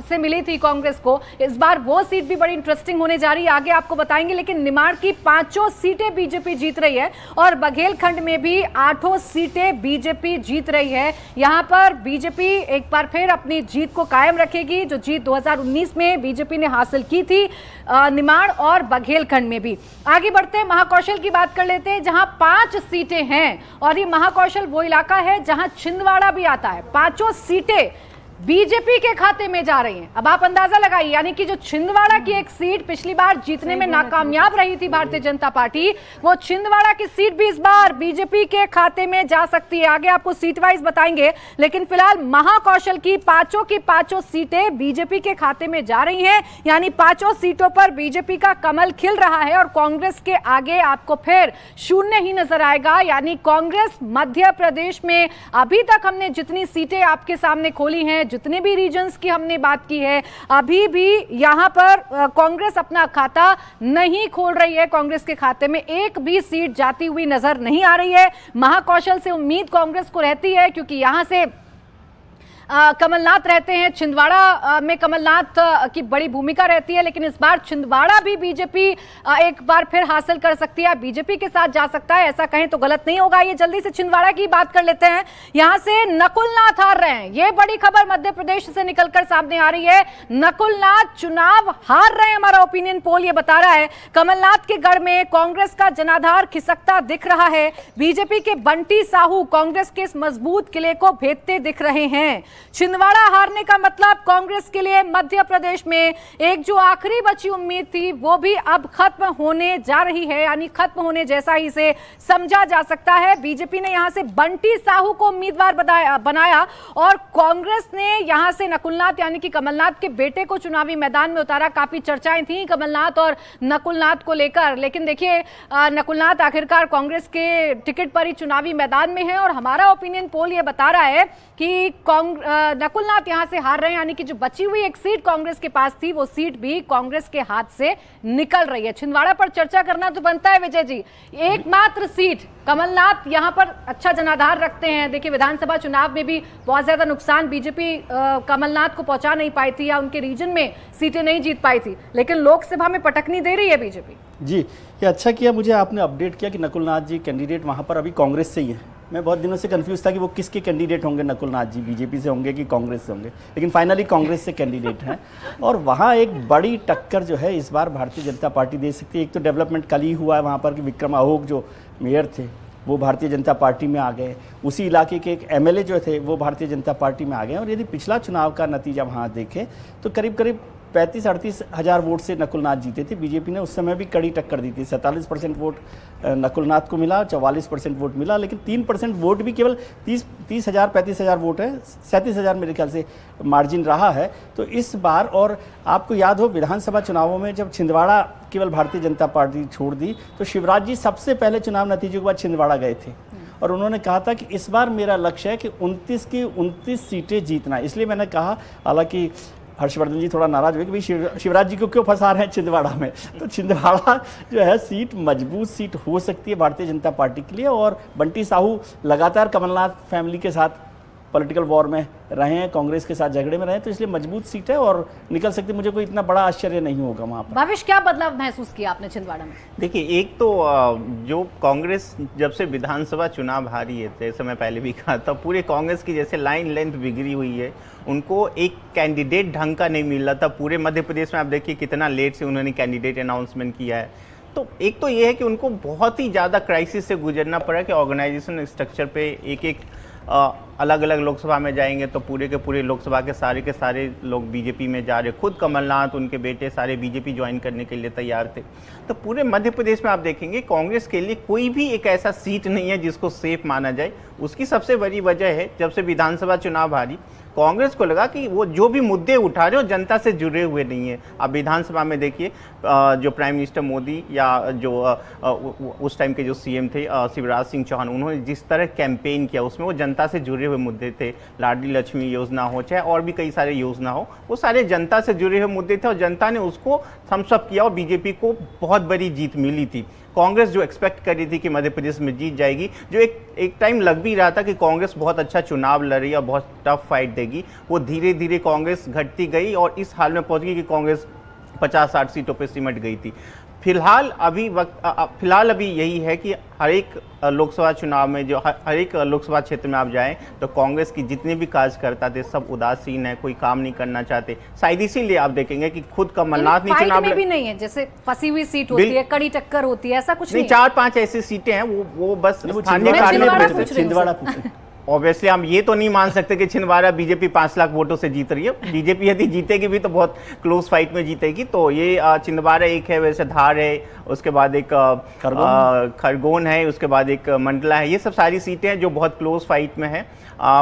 से मिली थी कांग्रेस को, इस बार वो सीट भी बड़ी इंटरेस्टिंग होने जा रही है, आगे आपको बताएंगे। लेकिन निमाड़ की 5 सीटें बीजेपी जीत रही है और बघेलखंड में भी 8 सीटें बीजेपी जीत रही है। यहां पर बीजेपी एक बार फिर अपनी जीत को कायम रखेगी, जो जीत 2019 में बीजेपी ने हासिल की थी निमाड़ और बघेलखंड में भी। आगे बढ़ते हैं, महाकौशल की बात कर लेते हैं जहां 5 सीटें हैं और ये महाकौशल वो इलाका है जहां छिंदवाड़ा भी आता है। 5 सीटें बीजेपी के खाते में जा रही हैं। अब आप अंदाजा लगाइए, यानी कि जो छिंदवाड़ा की एक सीट पिछली बार जीतने में नाकामयाब रही थी भारतीय जनता पार्टी, वो छिंदवाड़ा की सीट भी इस बार बीजेपी के खाते में जा सकती है। आगे आपको सीट वाइज बताएंगे, लेकिन फिलहाल महाकौशल की 5 सीटें बीजेपी के खाते में जा रही हैं, यानी 5 सीटों पर बीजेपी का कमल खिल रहा है और कांग्रेस के आगे आपको फिर 0 ही नजर आएगा। यानी कांग्रेस मध्य प्रदेश में अभी तक हमने जितनी सीटें आपके सामने खोली हैं, जितने भी रीजन्स की हमने बात की है, अभी भी यहाँ पर कांग्रेस अपना खाता नहीं खोल रही है। कांग्रेस के खाते में एक भी सीट जाती हुई नजर नहीं आ रही है। महाकौशल से उम्मीद कांग्रेस को रहती है क्योंकि यहां से कमलनाथ रहते हैं, छिंदवाड़ा में कमलनाथ की बड़ी भूमिका रहती है, लेकिन इस बार छिंदवाड़ा भी बीजेपी एक बार फिर हासिल कर सकती है, बीजेपी के साथ जा सकता है, ऐसा कहें तो गलत नहीं होगा। ये जल्दी से छिंदवाड़ा की बात कर लेते हैं। यहां से नकुलनाथ हार रहे हैं, ये बड़ी खबर मध्य प्रदेश से निकलकर सामने आ रही है। नकुलनाथ चुनाव हार रहे हैं, हमारा ओपिनियन पोल ये बता रहा है। कमलनाथ के गढ़ में कांग्रेस का जनाधार खिसकता दिख रहा है। बीजेपी के बंटी साहू कांग्रेस के इस मजबूत किले को भेदते दिख रहे हैं। छिंदवाड़ा हारने का मतलब कांग्रेस के लिए मध्य प्रदेश में एक जो आखिरी बची उम्मीद थी वो भी अब खत्म होने जा रही है, यानी खत्म होने जैसा ही इसे समझा जा सकता है। बीजेपी ने यहां से बंटी साहू को उम्मीदवार बनाया और कांग्रेस ने यहां से नकुलनाथ यानी कि कमलनाथ के बेटे को चुनावी मैदान में उतारा। काफी चर्चाएं थी कमलनाथ और नकुलनाथ को लेकर, लेकिन देखिए नकुलनाथ आखिरकार कांग्रेस के टिकट पर ही चुनावी मैदान में है और हमारा ओपिनियन पोल ये बता रहा है कि नकुलनाथ यहां से हार रहे हैं, यानी कि जो बची हुई एक सीट कांग्रेस के पास थी वो सीट भी कांग्रेस के हाथ से निकल रही है। छिंदवाड़ा पर चर्चा करना तो बनता है विजय जी, एकमात्र सीट कमलनाथ यहां पर अच्छा जनाधार रखते हैं। देखिए विधानसभा चुनाव में भी बहुत ज्यादा नुकसान बीजेपी कमलनाथ को पहुंचा नहीं पाई थी या उनके रीजन में सीटें नहीं जीत पाई थी, लेकिन लोकसभा में पटकनी दे रही है बीजेपी। जी, ये अच्छा किया मुझे आपने अपडेट किया कि नकुलनाथ जी कैंडिडेट वहाँ पर अभी कांग्रेस से ही है। मैं बहुत दिनों से कंफ्यूज था कि वो किसके कैंडिडेट होंगे, नकुलनाथ जी बीजेपी से होंगे कि कांग्रेस से होंगे, लेकिन फाइनली कांग्रेस से कैंडिडेट हैं। और वहाँ एक बड़ी टक्कर जो है इस बार भारतीय जनता पार्टी दे सकती है। एक तो डेवलपमेंट कल ही हुआ है वहाँ पर कि विक्रम अहोक जो मेयर थे वो भारतीय जनता पार्टी में आ गए, उसी इलाके के एक एमएलए जो थे वो भारतीय जनता पार्टी में आ गए। और यदि पिछला चुनाव का नतीजा वहाँ देखें तो करीब करीब 35-38 हज़ार वोट से नकुलनाथ जीते थे। बीजेपी ने उस समय भी कड़ी टक्कर दी थी, 47% वोट नकुलनाथ को मिला, 44% वोट मिला, लेकिन 3% वोट भी केवल 30 हज़ार 35 हज़ार वोट है, 37 हज़ार मेरे ख्याल से मार्जिन रहा है। तो इस बार, और आपको याद हो विधानसभा चुनावों में जब छिंदवाड़ा केवल भारतीय जनता पार्टी छोड़ दी तो शिवराज जी सबसे पहले चुनाव नतीजे के बाद छिंदवाड़ा गए थे और उन्होंने कहा था कि इस बार मेरा लक्ष्य है कि 29 की 29 सीटें जीतना। इसलिए मैंने कहा, हालांकि हर्षवर्धन जी थोड़ा नाराज हुए कि भाई शिवराज जी को क्यों फंसा रहे हैं छिंदवाड़ा में, तो छिंदवाड़ा जो है सीट मजबूत सीट हो सकती है भारतीय जनता पार्टी के लिए। और बंटी साहू लगातार कमलनाथ फैमिली के साथ पॉलिटिकल वॉर में रहे हैं, कांग्रेस के साथ झगड़े में रहे, तो इसलिए मजबूत सीट है और निकल सकती। मुझे कोई इतना बड़ा आश्चर्य नहीं होगा वहाँ पर। भविष्य क्या बदलाव महसूस किया आपने छिंदवाड़ा में? देखिए, एक तो जो कांग्रेस जब से विधानसभा चुनाव हारी है, जैसे मैं पहले भी कहा था, पूरे कांग्रेस की जैसे लाइन लेंथ बिगड़ी हुई है, उनको एक कैंडिडेट ढंग का नहीं मिल रहा था। पूरे मध्य प्रदेश में आप देखिए कितना लेट से उन्होंने कैंडिडेट अनाउंसमेंट किया है। तो एक तो ये है कि उनको बहुत ही ज़्यादा क्राइसिस से गुजरना पड़ा कि ऑर्गेनाइजेशन स्ट्रक्चर पे एक अलग अलग लोकसभा में जाएंगे तो पूरे के पूरे लोकसभा के सारे लोग बीजेपी में जा रहे। खुद कमलनाथ, उनके बेटे सारे बीजेपी ज्वाइन करने के लिए तैयार थे। तो पूरे मध्य प्रदेश में आप देखेंगे कांग्रेस के लिए कोई भी एक ऐसा सीट नहीं है जिसको सेफ माना जाए। उसकी सबसे बड़ी वजह है, जब से विधानसभा चुनाव हारी, कांग्रेस को लगा कि वो जो भी मुद्दे उठा रहे हो जनता से जुड़े हुए नहीं है। अब विधानसभा में देखिए जो प्राइम मिनिस्टर मोदी या जो उस टाइम के जो सीएम थे शिवराज सिंह चौहान, उन्होंने जिस तरह कैंपेन किया उसमें वो जनता से जुड़े हुए मुद्दे थे। लाडली लक्ष्मी योजना हो चाहे और भी कई सारे योजना हो, वो सारे जनता से जुड़े हुए मुद्दे थे और जनता ने उसको थम्स अप किया और बीजेपी को बहुत बड़ी जीत मिली थी। कांग्रेस जो एक्सपेक्ट कर रही थी कि मध्य प्रदेश में जीत जाएगी, जो एक टाइम लग भी रहा था कि कांग्रेस बहुत अच्छा चुनाव लड़ रही है और बहुत टफ फाइट देगी, वो धीरे धीरे कांग्रेस घटती गई और इस हाल में पहुंच गई कि कांग्रेस 50-60 सीटों पर सिमट गई थी। फिलहाल अभी यही है कि हर एक लोकसभा चुनाव में जो हर एक लोकसभा क्षेत्र में आप जाएं तो कांग्रेस की जितने भी कार्यकर्ता थे सब उदासीन है, कोई काम नहीं करना चाहते। शायद इसीलिए आप देखेंगे कि खुद कमलनाथ ने चुनाव में भी नहीं है, जैसे फंसी हुई सीट होती है, कड़ी टक्कर होती है, ऐसा कुछ नहीं। 4-5 ऐसी सीटें हैं वो बस स्थानीय कार्य। ऑब्वियसली हम ये तो नहीं मान सकते कि छिंदवाड़ा बीजेपी 5 लाख वोटों से जीत रही है। बीजेपी यदि जीतेगी भी तो बहुत क्लोज फाइट में जीतेगी। तो ये छिंदवाड़ा एक है, वैसे धार है, उसके बाद एक खरगोन है, उसके बाद एक मंडला है। ये सब सारी सीटें हैं जो बहुत क्लोज फाइट में है।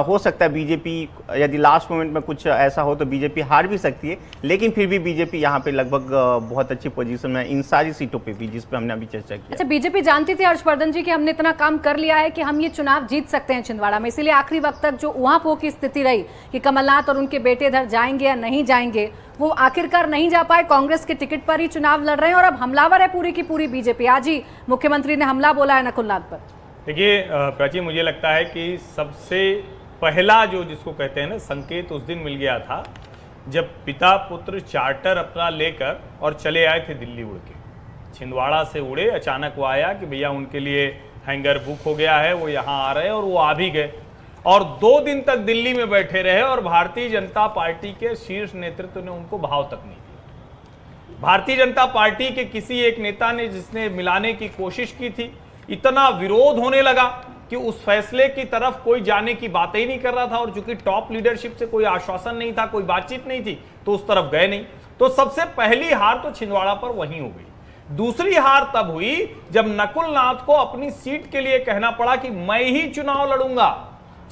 हो सकता है बीजेपी यदि लास्ट मोमेंट में कुछ ऐसा हो तो बीजेपी हार भी सकती है, लेकिन फिर भी बीजेपी यहाँ पे लगभग बहुत अच्छी पोजीशन में इन सारी सीटों पे भी जिस पे हमने अभी चर्चा की। अच्छा, बीजेपी जानती थी हर्षवर्धन जी कि हमने इतना काम कर लिया है कि हम ये चुनाव जीत सकते हैं छिंदवाड़ा में, इसीलिए आखिरी वक्त तक जो उहापोह की स्थिति रही कि कमलनाथ और उनके बेटे इधर जाएंगे या नहीं जाएंगे, वो आखिरकार नहीं जा पाए, कांग्रेस के टिकट पर ही चुनाव लड़ रहे हैं और अब हमलावर है पूरी की पूरी बीजेपी। आज ही मुख्यमंत्री ने हमला बोला है नकुलनाथ पर। देखिए प्राची, मुझे लगता है कि सबसे पहला जो जिसको कहते हैं ना संकेत उस दिन मिल गया था जब पिता पुत्र चार्टर अपना लेकर और चले आए थे दिल्ली उड़ के। छिंदवाड़ा से उड़े, अचानक वो आया कि भैया उनके लिए हैंगर बुक हो गया है, वो यहाँ आ रहे हैं, और वो आ भी गए और 2 दिन तक दिल्ली में बैठे रहे और भारतीय जनता पार्टी के शीर्ष नेतृत्व ने उनको भाव तक नहीं दिया। भारतीय जनता पार्टी के किसी एक नेता ने जिसने मिलाने की कोशिश की थी, इतना विरोध होने लगा कि उस फैसले की तरफ कोई जाने की बात ही नहीं कर रहा था और चूंकि टॉप लीडरशिप से कोई आश्वासन नहीं था, कोई बातचीत नहीं थी, तो उस तरफ गए नहीं। तो सबसे पहली हार तो छिंदवाड़ा पर वहीं हो गई। दूसरी हार तब हुई जब नकुलनाथ को अपनी सीट के लिए कहना पड़ा कि मैं ही चुनाव लड़ूंगा।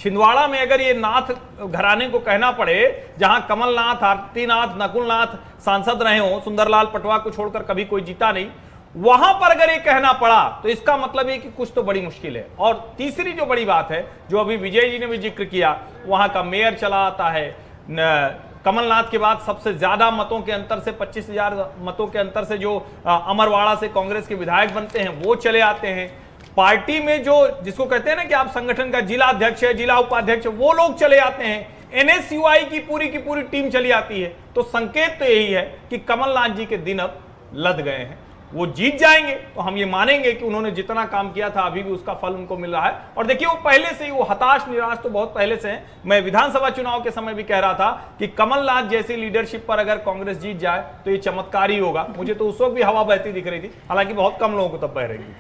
छिंदवाड़ा में अगर ये नाथ घराने को कहना पड़े, जहां कमलनाथ, आरतीनाथ, नकुलनाथ सांसद रहे हो, सुंदरलाल पटवा को छोड़कर कभी कोई जीता नहीं, वहां पर अगर ये कहना पड़ा तो इसका मतलब है कि कुछ तो बड़ी मुश्किल है। और तीसरी जो बड़ी बात है, जो अभी विजय जी ने भी जिक्र किया, वहां का मेयर चला आता है, कमलनाथ के बाद सबसे ज्यादा मतों के अंतर से 25,000 मतों के अंतर से जो अमरवाड़ा से कांग्रेस के विधायक बनते हैं वो चले आते हैं। पार्टी में जो जिसको कहते हैं ना कि आप संगठन का जिला अध्यक्ष है, जिला उपाध्यक्ष, वो लोग चले आते हैं। एनएसयूआई की पूरी टीम चली आती है। तो संकेत तो यही है कि कमलनाथ जी के दिन अब लद गए हैं। वो जीत जाएंगे तो हम ये मानेंगे कि उन्होंने जितना काम किया था अभी भी उसका फल उनको मिल रहा है। और देखिए, वो पहले से ही वो हताश निराश तो बहुत पहले से हैं। मैं विधानसभा चुनाव के समय भी कह रहा था कि कमलनाथ जैसी लीडरशिप पर अगर कांग्रेस जीत जाए तो ये चमत्कार ही होगा। मुझे तो उस वक्त भी हवा बहती दिख रही थी, हालांकि बहुत कम लोगों को तब बह रही थी।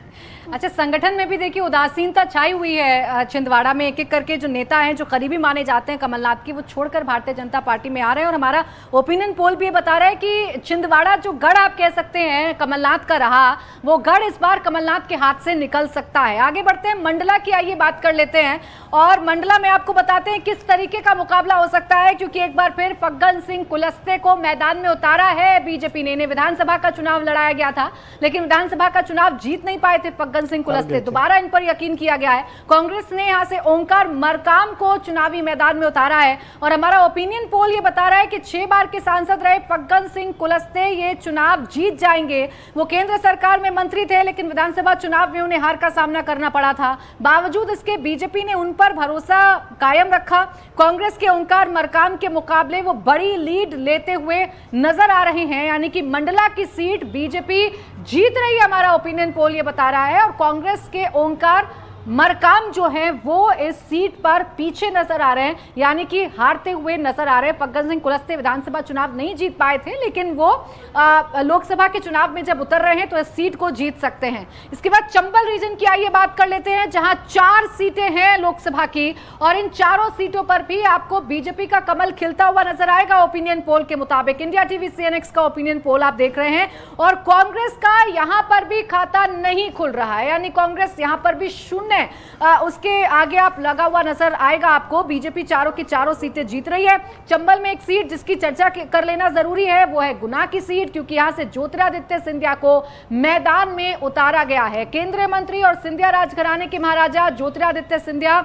अच्छा, संगठन में भी देखिए उदासीनता छाई हुई है। छिंदवाड़ा में एक एक करके जो नेता हैं, जो करीबी माने जाते हैं कमलनाथ की, वो छोड़कर भारतीय जनता पार्टी में आ रहे हैं। और हमारा ओपिनियन पोल भी ये बता रहा है कि छिंदवाड़ा जो गढ़ आप कह सकते हैं कमलनाथ का रहा, वो गढ़ इस बार कमलनाथ के हाथ से निकल सकता है। आगे बढ़ते हैं, मंडला की आइए बात कर लेते हैं। और मंडला में आपको बताते हैं किस तरीके का मुकाबला हो सकता है, क्योंकि एक बार फिर फग्गन सिंह कुलस्ते को मैदान में उतारा है बीजेपी ने। विधानसभा का चुनाव लड़ाया गया था, लेकिन विधानसभा का चुनाव जीत नहीं पाए थे फग्गन सिंह कुलस्ते। दोबारा इन पर यकीन किया गया है। कांग्रेस ने यहां से ओंकार मरकाम को चुनावी मैदान में उतारा है। और हमारा ओपिनियन पोल ये बता रहा है कि 6 बार के सांसद रहे फग्गन सिंह कुलस्ते ये चुनाव जीत जाएंगे। वो केंद्र सरकार में मंत्री थे, लेकिन विधानसभा चुनाव में उन्हें हार का सामना करना पड़ा था। बावजूद इसके बीजेपी ने उन पर भरोसा कायम रखा। कांग्रेस के ओंकार मरकाम के मुकाबले वो बड़ी लीड लेते हुए नजर आ रहे हैं, यानी कि मंडला की सीट बीजेपी जीत रही है, हमारा ओपिनियन पोल ये बता रहा है। और कांग्रेस के ओंकार मरकाम जो है वो इस सीट पर पीछे नजर आ रहे हैं, यानी कि हारते हुए नजर आ रहे हैं। फग्गन सिंह कुलस्ते विधानसभा चुनाव नहीं जीत पाए थे, लेकिन वो लोकसभा के चुनाव में जब उतर रहे हैं तो इस सीट को जीत सकते हैं। इसके बाद चंबल रीजन की आइए बात कर लेते हैं, जहां 4 सीटें हैं लोकसभा की, और इन चारों सीटों पर भी आपको बीजेपी का कमल खिलता हुआ नजर आएगा ओपिनियन पोल के मुताबिक। इंडिया टीवी CNX का ओपिनियन पोल आप देख रहे हैं, और कांग्रेस का यहां पर भी खाता नहीं खुल रहा है, यानी कांग्रेस यहां पर भी शून्य। उसके आगे आप लगा हुआ नजर आएगा आपको। बीजेपी चारों की चारों सीटें जीत रही है। चंबल में एक सीट जिसकी चर्चा कर लेना जरूरी है, वो है गुना की सीट, क्योंकि यहां से ज्योतिरादित्य सिंधिया को मैदान में उतारा गया है। केंद्रीय मंत्री और सिंधिया राजघराने के महाराजा ज्योतिरादित्य सिंधिया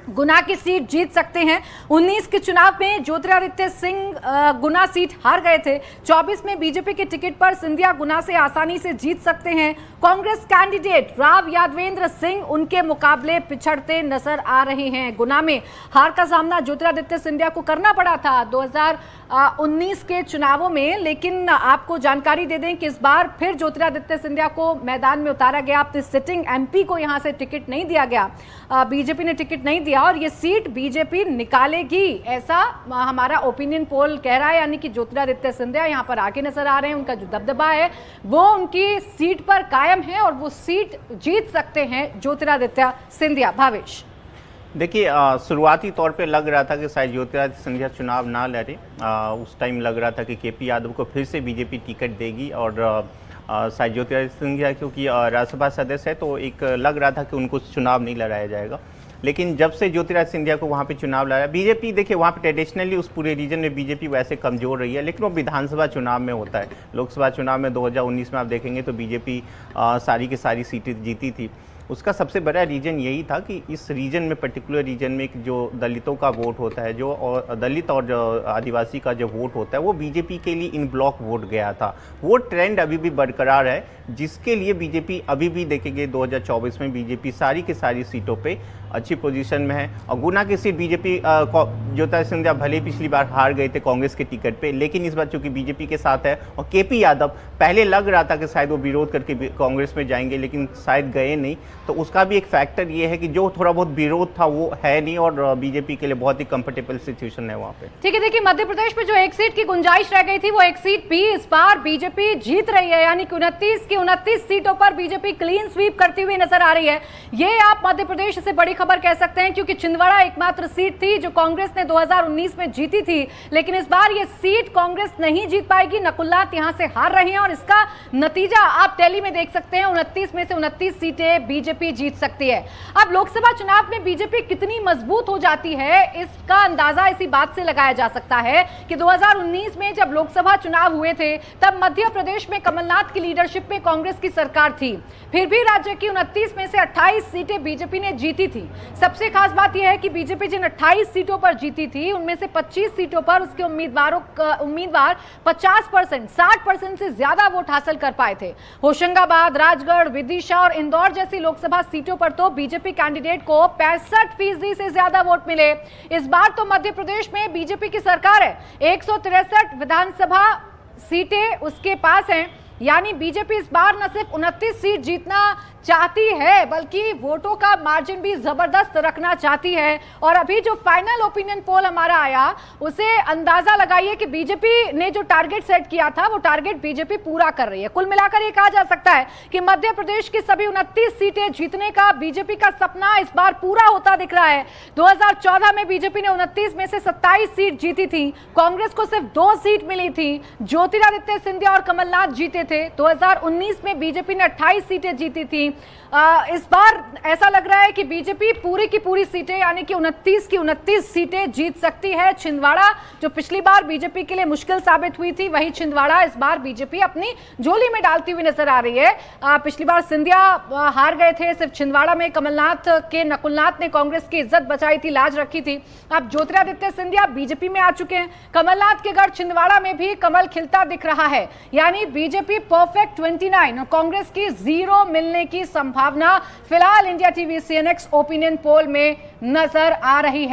गुना की सीट जीत सकते हैं। 19 के चुनाव में ज्योतिरादित्य सिंह गुना सीट हार गए थे। 24 में बीजेपी के टिकट पर सिंधिया गुना से आसानी से जीत सकते हैं। कांग्रेस कैंडिडेट राव यादवेंद्र सिंह उनके मुकाबले पिछड़ते नजर आ रहे हैं। गुना में हार का सामना ज्योतिरादित्य सिंधिया को करना पड़ा था 2019 के चुनावों में, लेकिन आपको जानकारी दे दें कि इस बार फिर ज्योतिरादित्य सिंधिया को मैदान में उतारा गया। अपने सिटिंग MP को यहां से टिकट नहीं दिया गया, बीजेपी ने टिकट नहीं दिया, और ये सीट बीजेपी निकालेगी, ऐसा हमारा ओपिनियन पोल कह रहा है। यानी कि ज्योतिरादित्य सिंधिया यहां पर आगे नजर आ रहे हैं। उनका जो दबदबा है वो उनकी सीट पर कायम है, और वो सीट जीत सकते हैं ज्योतिरादित्य सिंधिया। भावेश, देखिए, शुरुआती तौर पे लग रहा था कि शायद ज्योतिरादित्य सिंधिया चुनाव ना लड़े। उस टाइम लग रहा था कि KP यादव को फिर से बीजेपी टिकट देगी, और शायद ज्योतिरादित्य सिंधिया क्योंकि राज्यसभा सदस्य है तो एक लग रहा था कि उनको चुनाव नहीं लड़ाया जाएगा। लेकिन जब से ज्योतिरादित्य सिंधिया को वहाँ पे चुनाव लड़ा, बीजेपी देखिए वहाँ पे ट्रेडिशनली उस पूरे रीजन में बीजेपी वैसे कमज़ोर रही है, लेकिन वो विधानसभा चुनाव में होता है। लोकसभा चुनाव में 2019 में आप देखेंगे तो बीजेपी सारी की सारी सीटें जीती थी। उसका सबसे बड़ा रीजन यही था कि इस रीजन में, पर्टिकुलर रीजन में जो दलितों का वोट होता है, जो और दलित और जो आदिवासी का जो वोट होता है, वो बीजेपी के लिए इन ब्लॉक वोट गया था। वो ट्रेंड अभी भी बरकरार है, जिसके लिए बीजेपी अभी भी देखेंगे 2024 में बीजेपी सारी की सारी सीटों पे अच्छी पोजीशन में है। और गुना की सीट बीजेपी ज्योतिरादित्य सिंधिया भले पिछली बार हार गए थे कांग्रेस के टिकट पे, लेकिन इस बार चूंकि बीजेपी के साथ है और केपी यादव पहले लग रहा था कि शायद वो विरोध करके कांग्रेस में जाएंगे, लेकिन शायद गए नहीं, तो उसका भी एक फैक्टर ये है कि जो थोड़ा बहुत विरोध था वो है नहीं और बीजेपी के लिए बहुत ही कंफर्टेबल सिचुएशन है वहाँ पे। ठीक है, देखिए मध्य प्रदेश में जो एक सीट की गुंजाइश रह गई थी वो एक सीट भी इस बार बीजेपी जीत रही है, यानी कि 29 की 29 सीटों पर बीजेपी क्लीन स्वीप करती हुई नजर आ रही है। ये आप मध्य प्रदेश से बड़ी खबर कह सकते हैं, क्योंकि छिंदवाड़ा एकमात्र सीट थी जो कांग्रेस ने 2019 में जीती थी, लेकिन इस बार ये सीट कांग्रेस नहीं जीत पाएगी। नकुलनाथ यहां से हार रहे हैं और इसका नतीजा आप दिल्ली में देख सकते हैं। 29 में से 29 सीटें बीजेपी जीत सकती है। अब लोकसभा चुनाव में बीजेपी कितनी मजबूत हो जाती है, इसका अंदाजा इसी बात से लगाया जा सकता है कि 2019 में जब लोकसभा चुनाव हुए थे तब मध्य प्रदेश में कमलनाथ की लीडरशिप में कांग्रेस की सरकार थी, फिर भी राज्य की 29 में से 28 सीटें बीजेपी ने जीती थी। सबसे खास बात यह है कि बीजेपी जिन 28 सीटों पर जीती थी उनमें से 25 सीटों पर उसके उम्मीदवार 50%, 60% से ज्यादा वोट हासिल कर पाए थे। होशंगाबाद, राजगढ़, विदिशा और इंदौर जैसी लोकसभा सीटों पर तो बीजेपी कैंडिडेट को 65% से ज्यादा वोट मिले। इस बार तो मध्य प्रदेश में बीजेपी की सरकार है, 163 विधानसभा सीटें उसके पास हैं, यानी बीजेपी इस बार न सिर्फ 29 सीट जीतना चाहती है बल्कि वोटों का मार्जिन भी जबरदस्त रखना चाहती है। और अभी जो फाइनल ओपिनियन पोल हमारा आया उसे अंदाजा लगाइए कि बीजेपी ने जो टारगेट सेट किया था वो टारगेट बीजेपी पूरा कर रही है। कुल मिलाकर ये कहा जा सकता है कि मध्य प्रदेश की सभी 29 सीटें जीतने का बीजेपी का सपना इस बार पूरा होता दिख रहा है। 2014 में बीजेपी ने 29 में से 27 सीट जीती थी, कांग्रेस को सिर्फ 2 सीट मिली थी, ज्योतिरादित्य सिंधिया और कमलनाथ जीते थे। 2019 में बीजेपी ने 28 सीटें जीती थी। इस बार ऐसा लग रहा है कि बीजेपी पूरी की पूरी सीटें यानी कि 29 की 29 सीटें जीत सकती है। छिंदवाड़ा जो पिछली बार बीजेपी के लिए मुश्किल साबित हुई थी, वही छिंदवाड़ा इस बार बीजेपी अपनी झोली में डालती हुई नजर आ रही है। पिछली बार सिंधिया हार गए थे, सिर्फ छिंदवाड़ा में नकुलनाथ ने कांग्रेस की इज्जत बचाई थी, लाज रखी थी। अब ज्योतिरादित्य सिंधिया बीजेपी में आ चुके हैं। कमलनाथ के गढ़ छिंदवाड़ा में भी कमल खिलता दिख रहा है, यानी बीजेपी परफेक्ट 29 और कांग्रेस की 0 मिलने की संभावना फिलहाल India TV CNX opinion poll में नजर आ रही है।